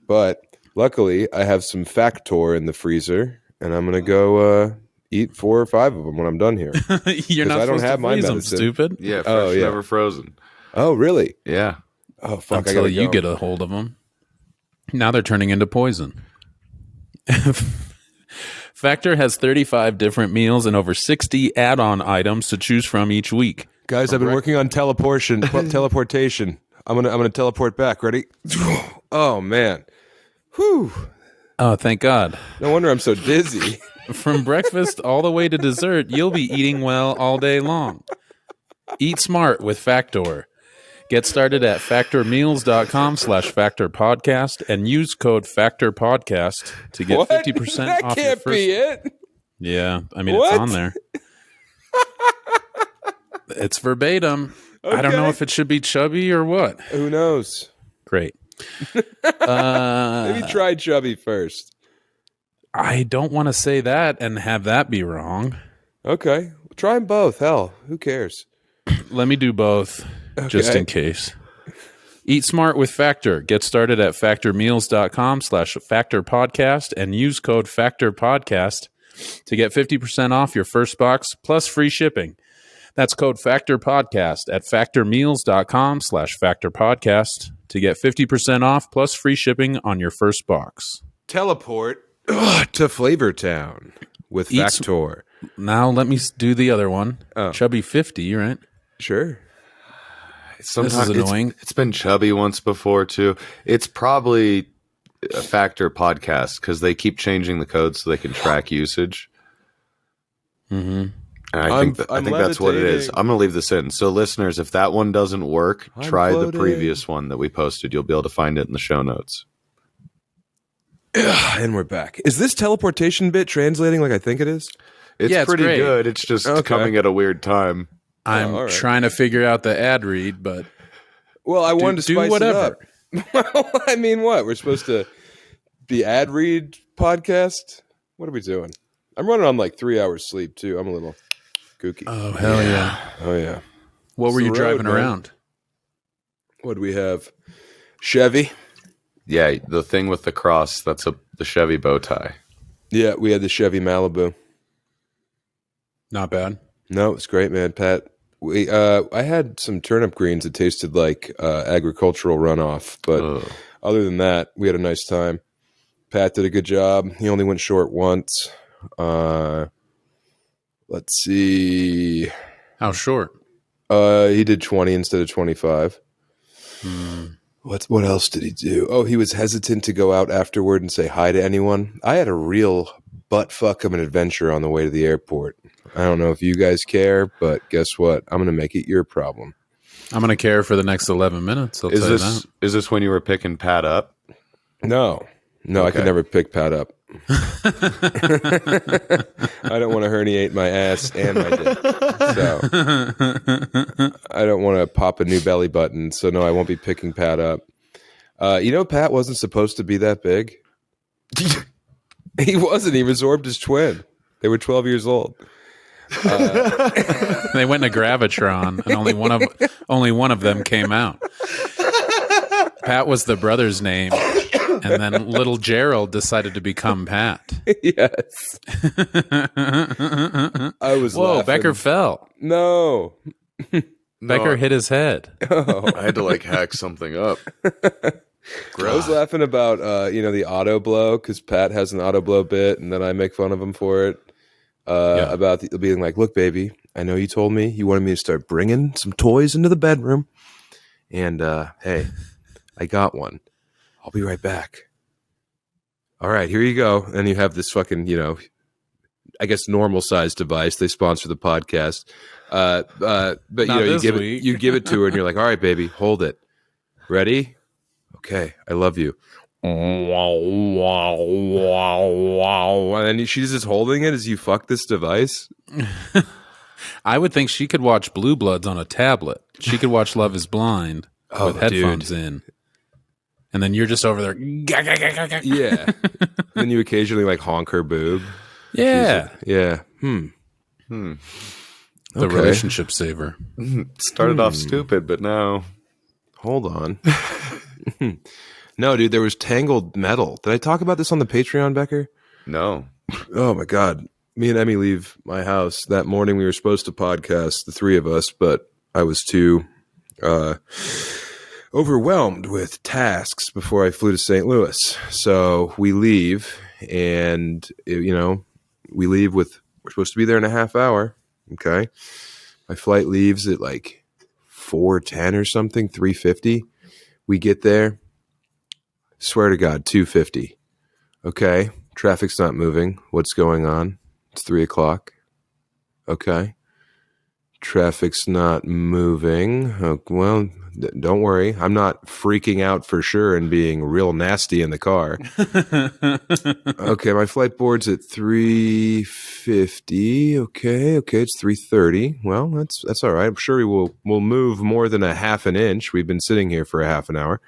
But luckily, I have some Factor in the freezer, and I'm going to go eat 4 or 5 of them when I'm done here. You're not I don't supposed have to my freeze them, medicine. stupid. Yeah, fresh, never frozen. Oh, really? Yeah. Oh, fuck. Until I you get a hold of them. Now they're turning into poison. Factor has 35 different meals and over 60 add-on items to choose from each week. Guys, I've been working on teleportation. I'm gonna teleport back. Ready? Oh man. Whew. Oh, thank God. No wonder I'm so dizzy. From breakfast all the way to dessert, you'll be eating well all day long. Eat smart with Factor. Get started at factormeals.com/factorpodcast and use code factorpodcast to get 50% that off your can't first. be it. Yeah, I mean, What? it's on there. It's verbatim. I don't know Okay. if it should be chubby or what. Who knows? Great. Maybe try Chubby first. I don't want to say that and have that be wrong. Okay. Try them both. Hell, who cares? Let me do both, just Okay. in case. Eat smart with Factor. Get started at factormeals.com/factorpodcast and use code factorpodcast to get 50% off your first box plus free shipping. That's code factorpodcast at factormeals.com/factorpodcast to get 50% off plus free shipping on your first box. Teleport to Flavortown with Eat Factor. Now let me do the other one. Oh. Chubby 50, right? Sure. Sometimes This is annoying. It's been chubby once before too. It's probably a Factor podcast because they keep changing the code so they can track usage. Mm-hmm. And I think I'm that's what it is. levitating. I'm going to leave this in. So listeners, if that one doesn't work, I'm try floating. the previous one that we posted. You'll be able to find it in the show notes. And we're back. Is this teleportation bit translating like I think it is? It's Yeah, it's pretty great. good. It's just Okay. coming at a weird time. I'm all right. trying to figure out the ad read, but Well, I wanted to do spice whatever. it up. Well, I mean, what? We're supposed to be ad read podcast? What are we doing? I'm running on like 3 hours sleep too. I'm a little kooky. oh hell yeah! Oh yeah. What were It's you the road, driving man. around? What do we have? Chevy. Yeah, the thing with the cross, that's the Chevy bow tie. Yeah, we had the Chevy Malibu. Not bad. No, it's great, man. Pat, I had some turnip greens that tasted like agricultural runoff, but Ugh. other than that, we had a nice time. Pat did a good job. He only went short once. Let's see. How short? He did 20 instead of 25. Hmm. What else did he do? Oh, he was hesitant to go out afterward and say hi to anyone. I had a real butt fuck of an adventure on the way to the airport. I don't know if you guys care, but guess what? I'm going to make it your problem. I'm going to care for the next 11 minutes. I'll tell you that. Is this when you were picking Pat up? No, I could never pick Pat up. I don't want to herniate my ass and my dick. So I don't want to pop a new belly button. So no, I won't be picking Pat up. Pat wasn't supposed to be that big. He wasn't. He resorbed his twin. They were 12 years old. They went in a Gravitron, and only one of them came out. Pat was the brother's name, and then little Gerald decided to become Pat. Yes. I was laughing. Becker fell. No. Becker hit his head. Oh. I had to hack something up. I was laughing about the auto blow, because Pat has an auto blow bit, and then I make fun of him for it. About being like, look, baby, I know you told me you wanted me to start bringing some toys into the bedroom, and hey, I got one. I'll be right back. All right, here you go. And you have this fucking, I guess normal size device. They sponsor the podcast, but you give it to her, and you're like, all right, baby, hold it. Ready? Okay, I love you. Wow, and then she's just holding it as you fuck this device. I would think she could watch Blue Bloods on a tablet. She could watch Love is Blind with headphones in. And then you're just over there. Yeah. Then you occasionally honk her boob. Yeah. Yeah. The relationship saver. Started off stupid, but now. Hold on. No, dude, there was tangled metal. Did I talk about this on the Patreon, Becker? No. Oh, my God. Me and Emmy leave my house. That morning we were supposed to podcast, the three of us, but I was too overwhelmed with tasks before I flew to St. Louis. So we leave, and, we leave we're supposed to be there in a half hour. Okay. My flight leaves at 4:10 or something, 3:50. We get there. Swear to God, 2:50. Okay. Traffic's not moving. What's going on? It's 3:00. Okay. Traffic's not moving. Oh, well, don't worry. I'm not freaking out for sure and being real nasty in the car. Okay. My flight board's at 3:50. Okay. It's 3:30. Well, that's all right. I'm sure we'll move more than a half an inch. We've been sitting here for a half an hour.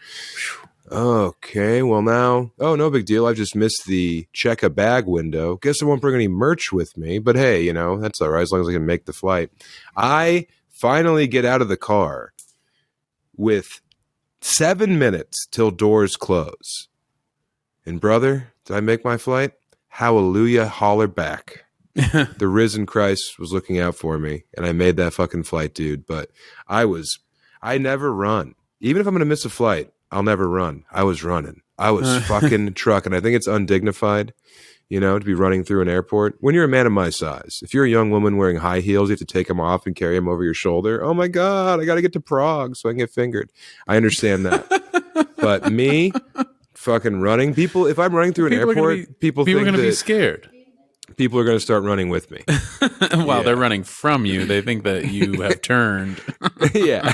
Okay, well now, no big deal. I just missed the check a bag window. Guess I won't bring any merch with me, but hey, that's all right as long as I can make the flight. I finally get out of the car with 7 minutes till doors close. And brother, did I make my flight? Hallelujah, Hollerback. The risen Christ was looking out for me, and I made that fucking flight, dude. But I never run. Even if I'm going to miss a flight, I'll never run. I was running. I was fucking trucking. I think it's undignified, to be running through an airport. When you're a man of my size, if you're a young woman wearing high heels, you have to take them off and carry them over your shoulder. Oh my God, I got to get to Prague so I can get fingered. I understand that. But me, fucking running, if I'm running through an airport, people are going to be scared. People are going to start running with me. While they're running from you, they think that you have turned. Yeah.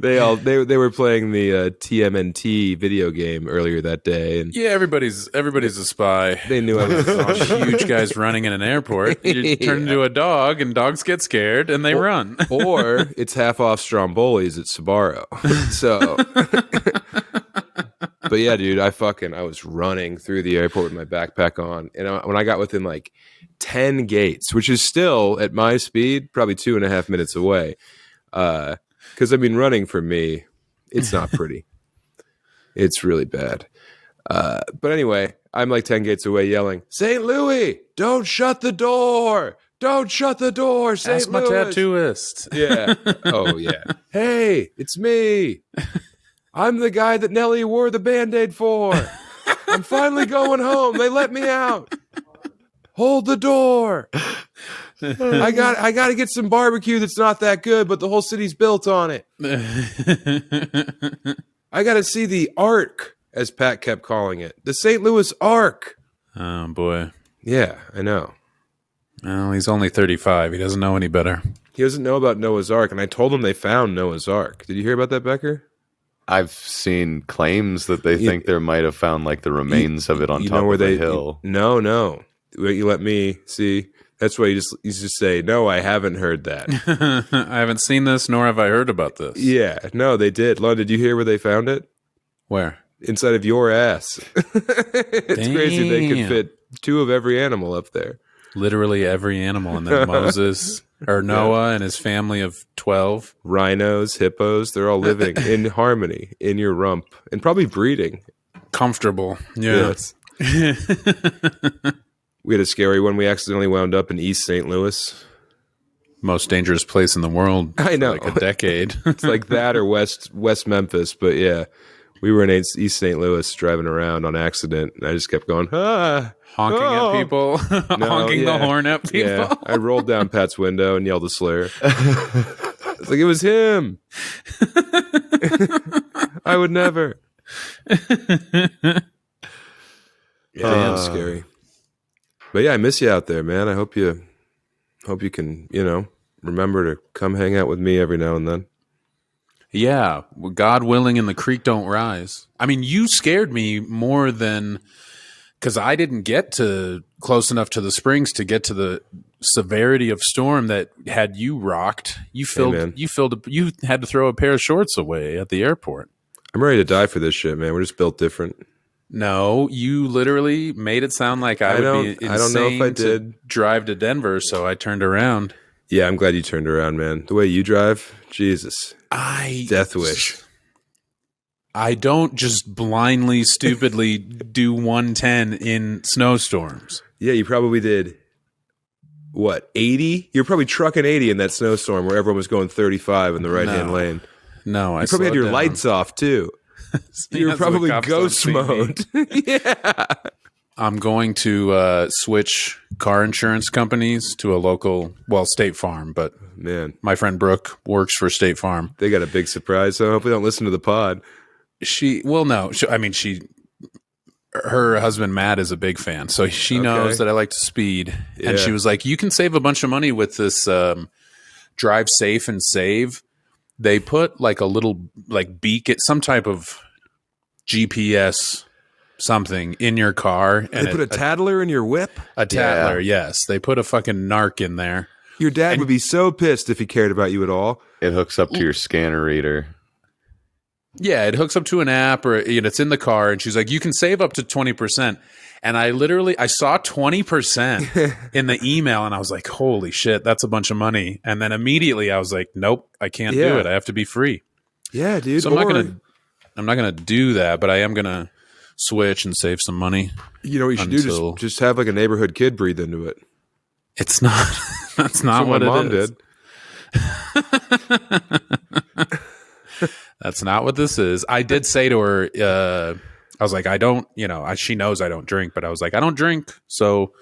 They were playing the TMNT video game earlier that day, and everybody's a spy. They knew I was huge guys running in an airport. You turn into a dog, and dogs get scared and they run. Or it's half off Strombolis at Sbarro. So. But yeah, dude, I was running through the airport with my backpack on. And when I got within 10 gates, which is still at my speed, probably 2.5 minutes away. Because running for me, it's not pretty. It's really bad. But anyway, I'm 10 gates away yelling, St. Louis, don't shut the door. Don't shut the door, St. Ask Louis. my tattooist. Yeah. Oh, yeah. Hey, it's me. I'm the guy that Nelly wore the Band-Aid for. I'm finally going home. They let me out. Hold the door. I got to get some barbecue that's not that good, but the whole city's built on it. I got to see the Ark, as Pat kept calling it. The St. Louis Ark. Oh, boy. Yeah, I know. Well, he's only 35. He doesn't know any better. He doesn't know about Noah's Ark, and I told him they found Noah's Ark. Did you hear about that, Becker? I've seen claims that they think there might have found like the remains of it on top of the hill. No. You let me see. That's why you just say, no, I haven't heard that. I haven't seen this, nor have I heard about this. Yeah, no, they did. Lund, did you hear where they found it? Where? Inside of your ass. It's crazy they could fit 2 of every animal up there. Literally every animal. And then Moses, or Noah and his family of 12. Rhinos, hippos, they're all living in harmony in your rump and probably breeding. Comfortable. Yeah. Yes. We had a scary one. We accidentally wound up in East St. Louis. Most dangerous place in the world. I know. For like a decade. It's like that or West Memphis. But yeah, we were in East St. Louis driving around on accident. And I just kept going, honking at people. Honking the horn at people. Yeah. I rolled down Pat's window and yelled a slur. It's like, it was him. I would never. Yeah, it's scary. But yeah, I miss you out there, man. I hope you can, remember to come hang out with me every now and then. Yeah, God willing and the creek don't rise. I mean, you scared me more than because I didn't get to close enough to the springs to get to the severity of storm that had you rocked. You had to throw a pair of shorts away at the airport. I'm ready to die for this shit, man. We're just built different. No, you literally made it sound like I would be insane. I don't know if I did. To drive to Denver, so I turned around. Yeah, I'm glad you turned around, man. The way you drive, Jesus. Death wish. I don't just blindly, stupidly do 110 in snowstorms. Yeah, you probably did. What, 80? You're probably trucking 80 in that snowstorm where everyone was going 35 in the right-hand lane. No, you probably had your lights off, too. You were probably ghost mode. Yeah. I'm going to switch car insurance companies to a local, State Farm, but man, my friend Brooke works for State Farm. They got a big surprise, so I hope they don't listen to the pod. Her husband Matt is a big fan, so she knows that I like to speed. Yeah. And she was like, you can save a bunch of money with this Drive Safe and Save. They put like a little beacon, some type of GPS something in your car. And they put a tattler in your whip? A tattler, yes. They put a fucking narc in there. Your dad would be so pissed if he cared about you at all. It hooks up to your scanner reader. Yeah, it hooks up to an app or it's in the car. And she's like, you can save up to 20%. And I saw 20% in the email and I was like, holy shit, that's a bunch of money. And then immediately I was like, nope, I can't do it. I have to be free. Yeah, dude. So I'm not gonna do that, but I am gonna switch and save some money. You know what you should do? Just have like a neighborhood kid breathe into it. It's not. That's not what my mom did. That's not what this is. I did say to her, I was like, I don't, she knows I don't drink, but I was like, I don't drink. So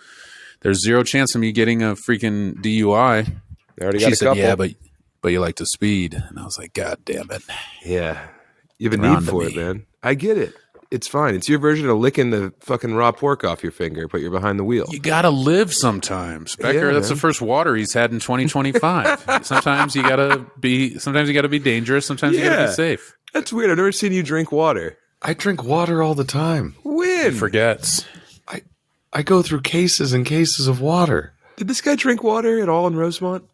there's zero chance of me getting a freaking DUI. They already got a couple. Yeah, but you like to speed. And I was like, God damn it. Yeah. You have a need for it, man. I get it. It's fine. It's your version of licking the fucking raw pork off your finger, but you're behind the wheel. You got to live sometimes. Becker, that's the first water he's had in 2025. Sometimes you got to be dangerous. Sometimes you got to be safe. That's weird. I've never seen you drink water. I drink water all the time. When? He forgets. I go through cases and cases of water. Did this guy drink water at all in Rosemont?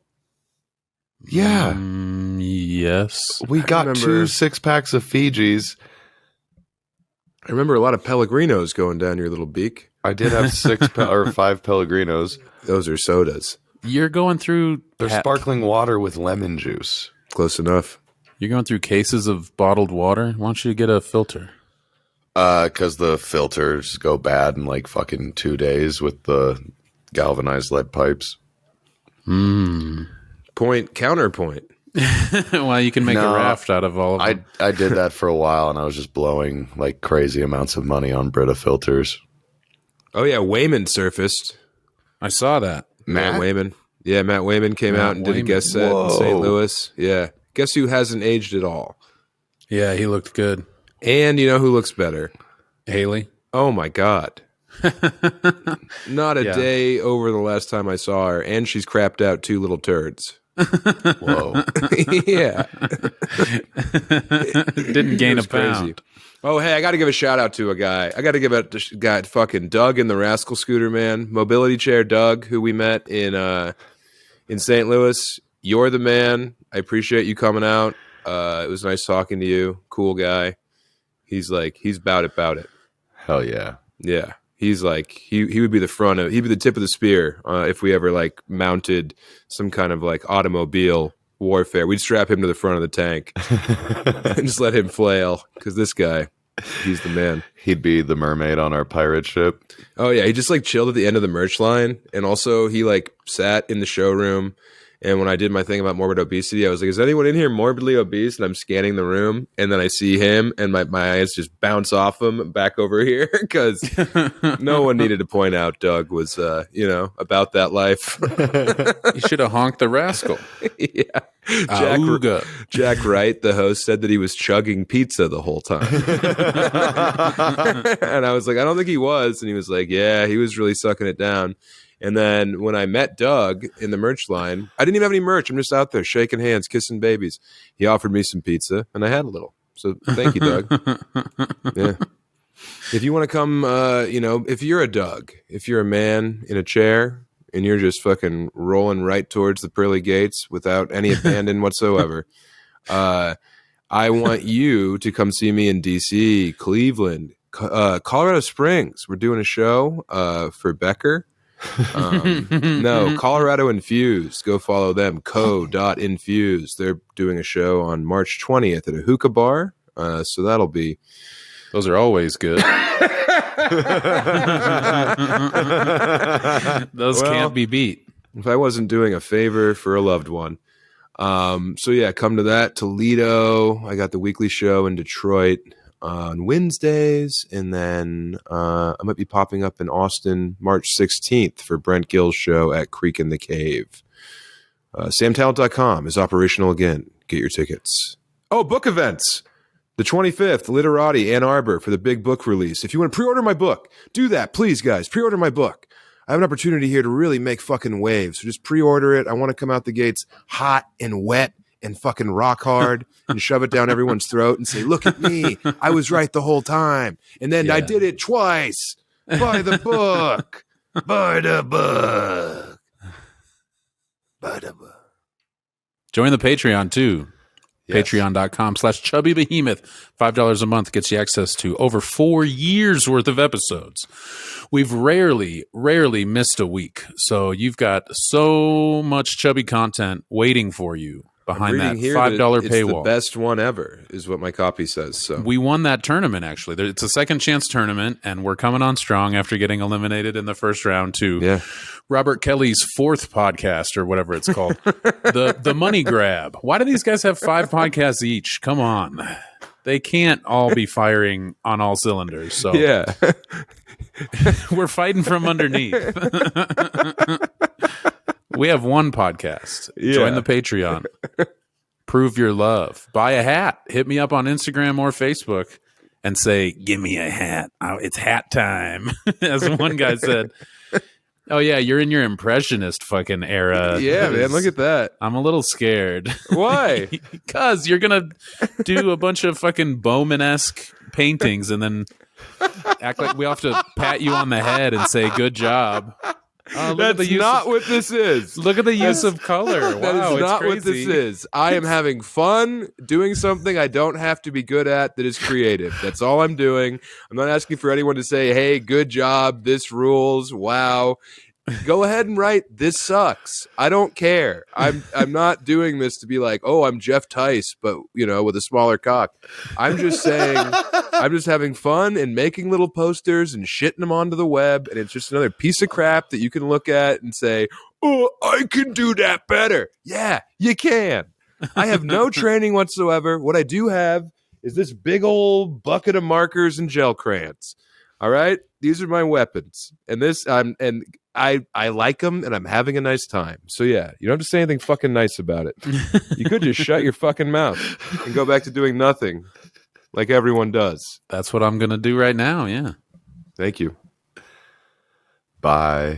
Yeah. Yes. We got 2 6-packs of Fijis. I remember a lot of Pellegrinos going down your little beak. I did have 5 Pellegrinos. Those are sodas. You're going through... They're sparkling water with lemon juice. Close enough. You're going through cases of bottled water? Why don't you get a filter? Because the filters go bad in like fucking 2 days with the galvanized lead pipes. Counterpoint. Well, you can make a raft out of all of them. I did that for a while, and I was just blowing like crazy amounts of money on Brita filters. Oh yeah, Wayman surfaced. I saw that. Matt Wayman. Yeah, Matt Wayman came out and did a guest set in St. Louis. Yeah. Guess who hasn't aged at all? Yeah, he looked good. And you know who looks better? Haley. Oh my God. Not a Yeah. day over the last time I saw her, and she's crapped out 2 little turds. Whoa. Yeah. Didn't gain It a was crazy. pound. Oh, hey, I got to give a shout out to a guy. I got to give a guy, fucking Doug in the Rascal Scooter, man. Mobility Chair Doug, who we met in St. Louis. You're the man. I appreciate you coming out. It was nice talking to you. Cool guy. He's about it. Hell yeah. Yeah. He's like, he would be he'd be the tip of the spear if we ever like mounted some kind of like automobile warfare. We'd strap him to the front of the tank and just let him flail, because this guy, he's the man. He'd be the mermaid on our pirate ship. Oh yeah, he just like chilled at the end of the merch line, and also he like sat in the showroom. And when I did my thing about morbid obesity, I was like, is anyone in here morbidly obese? And I'm scanning the room, and then I see him, and my eyes just bounce off him back over here, because no one needed to point out Doug was, about that life. You should have honked the rascal. Yeah. Auga. Jack Wright, the host, said that he was chugging pizza the whole time. And I was like, I don't think he was. And he was like, yeah, he was really sucking it down. And then when I met Doug in the merch line, I didn't even have any merch. I'm just out there shaking hands, kissing babies. He offered me some pizza, and I had a little. So thank you, Doug. Yeah. If you want to come, if you're a Doug, if you're a man in a chair and you're just fucking rolling right towards the pearly gates without any abandon whatsoever, I want you to come see me in D.C., Cleveland, Colorado Springs. We're doing a show for Becker. No, Colorado Infused. Go follow them. co.infused. They're doing a show on March 20th at a hookah bar. So that'll be. Those are always good. Those can't be beat. If I wasn't doing a favor for a loved one. So yeah, come to that. Toledo. I got the weekly show in Detroit on Wednesdays, and then I might be popping up in Austin March 16th for Brent Gill's show at Creek in the Cave. SamTalent.com is operational again. Get your tickets. Oh, book events. The 25th, Literati, Ann Arbor, for the big book release. If you want to pre-order my book, do that, please, guys. Pre-order my book. I have an opportunity here to really make fucking waves. So just pre-order it. I want to come out the gates hot and wet and fucking rock hard and shove it down everyone's throat and say, look at me. I was right the whole time. And then I did it twice. Buy the book. Buy the book. Buy the book. Join the Patreon, too. Yes. Patreon.com/Chubby Behemoth. $5 a month gets you access to over 4 years worth of episodes. We've rarely missed a week. So you've got so much chubby content waiting for you behind that $5 paywall. It's the best one ever, is what my copy says. So we won that tournament, actually. It's a second chance tournament, and we're coming on strong after getting eliminated in the first round to Robert Kelly's 4th podcast, or whatever it's called. the Money Grab. Why do these guys have 5 podcasts each? Come on. They can't all be firing on all cylinders. So yeah. We're fighting from underneath. We have one podcast. Yeah. Join the Patreon. Prove your love. Buy a hat. Hit me up on Instagram or Facebook and say, give me a hat. It's hat time. As one guy said. Oh, yeah, you're in your impressionist fucking era. Yeah, man, look at that. I'm a little scared. Why? Because you're going to do a bunch of fucking Bowman-esque paintings and then act like we have to pat you on the head and say, good job. That's not what this is. Look at the use of color. Wow, that is not crazy. what this is. I am having fun doing something I don't have to be good at that is creative. That's all I'm doing. I'm not asking for anyone to say, hey, good job, this rules, wow. Go ahead and write, this sucks. I don't care. I'm not doing this to be like, oh, I'm Jeff Tice, but, with a smaller cock. I'm just saying, I'm just having fun and making little posters and shitting them onto the web, and it's just another piece of crap that you can look at and say, oh, I can do that better. Yeah, you can. I have no training whatsoever. What I do have is this big old bucket of markers and gel crayons. All right? These are my weapons. And I like them, and I'm having a nice time. So, yeah, you don't have to say anything fucking nice about it. You could just shut your fucking mouth and go back to doing nothing like everyone does. That's what I'm going to do right now, yeah. Thank you. Bye.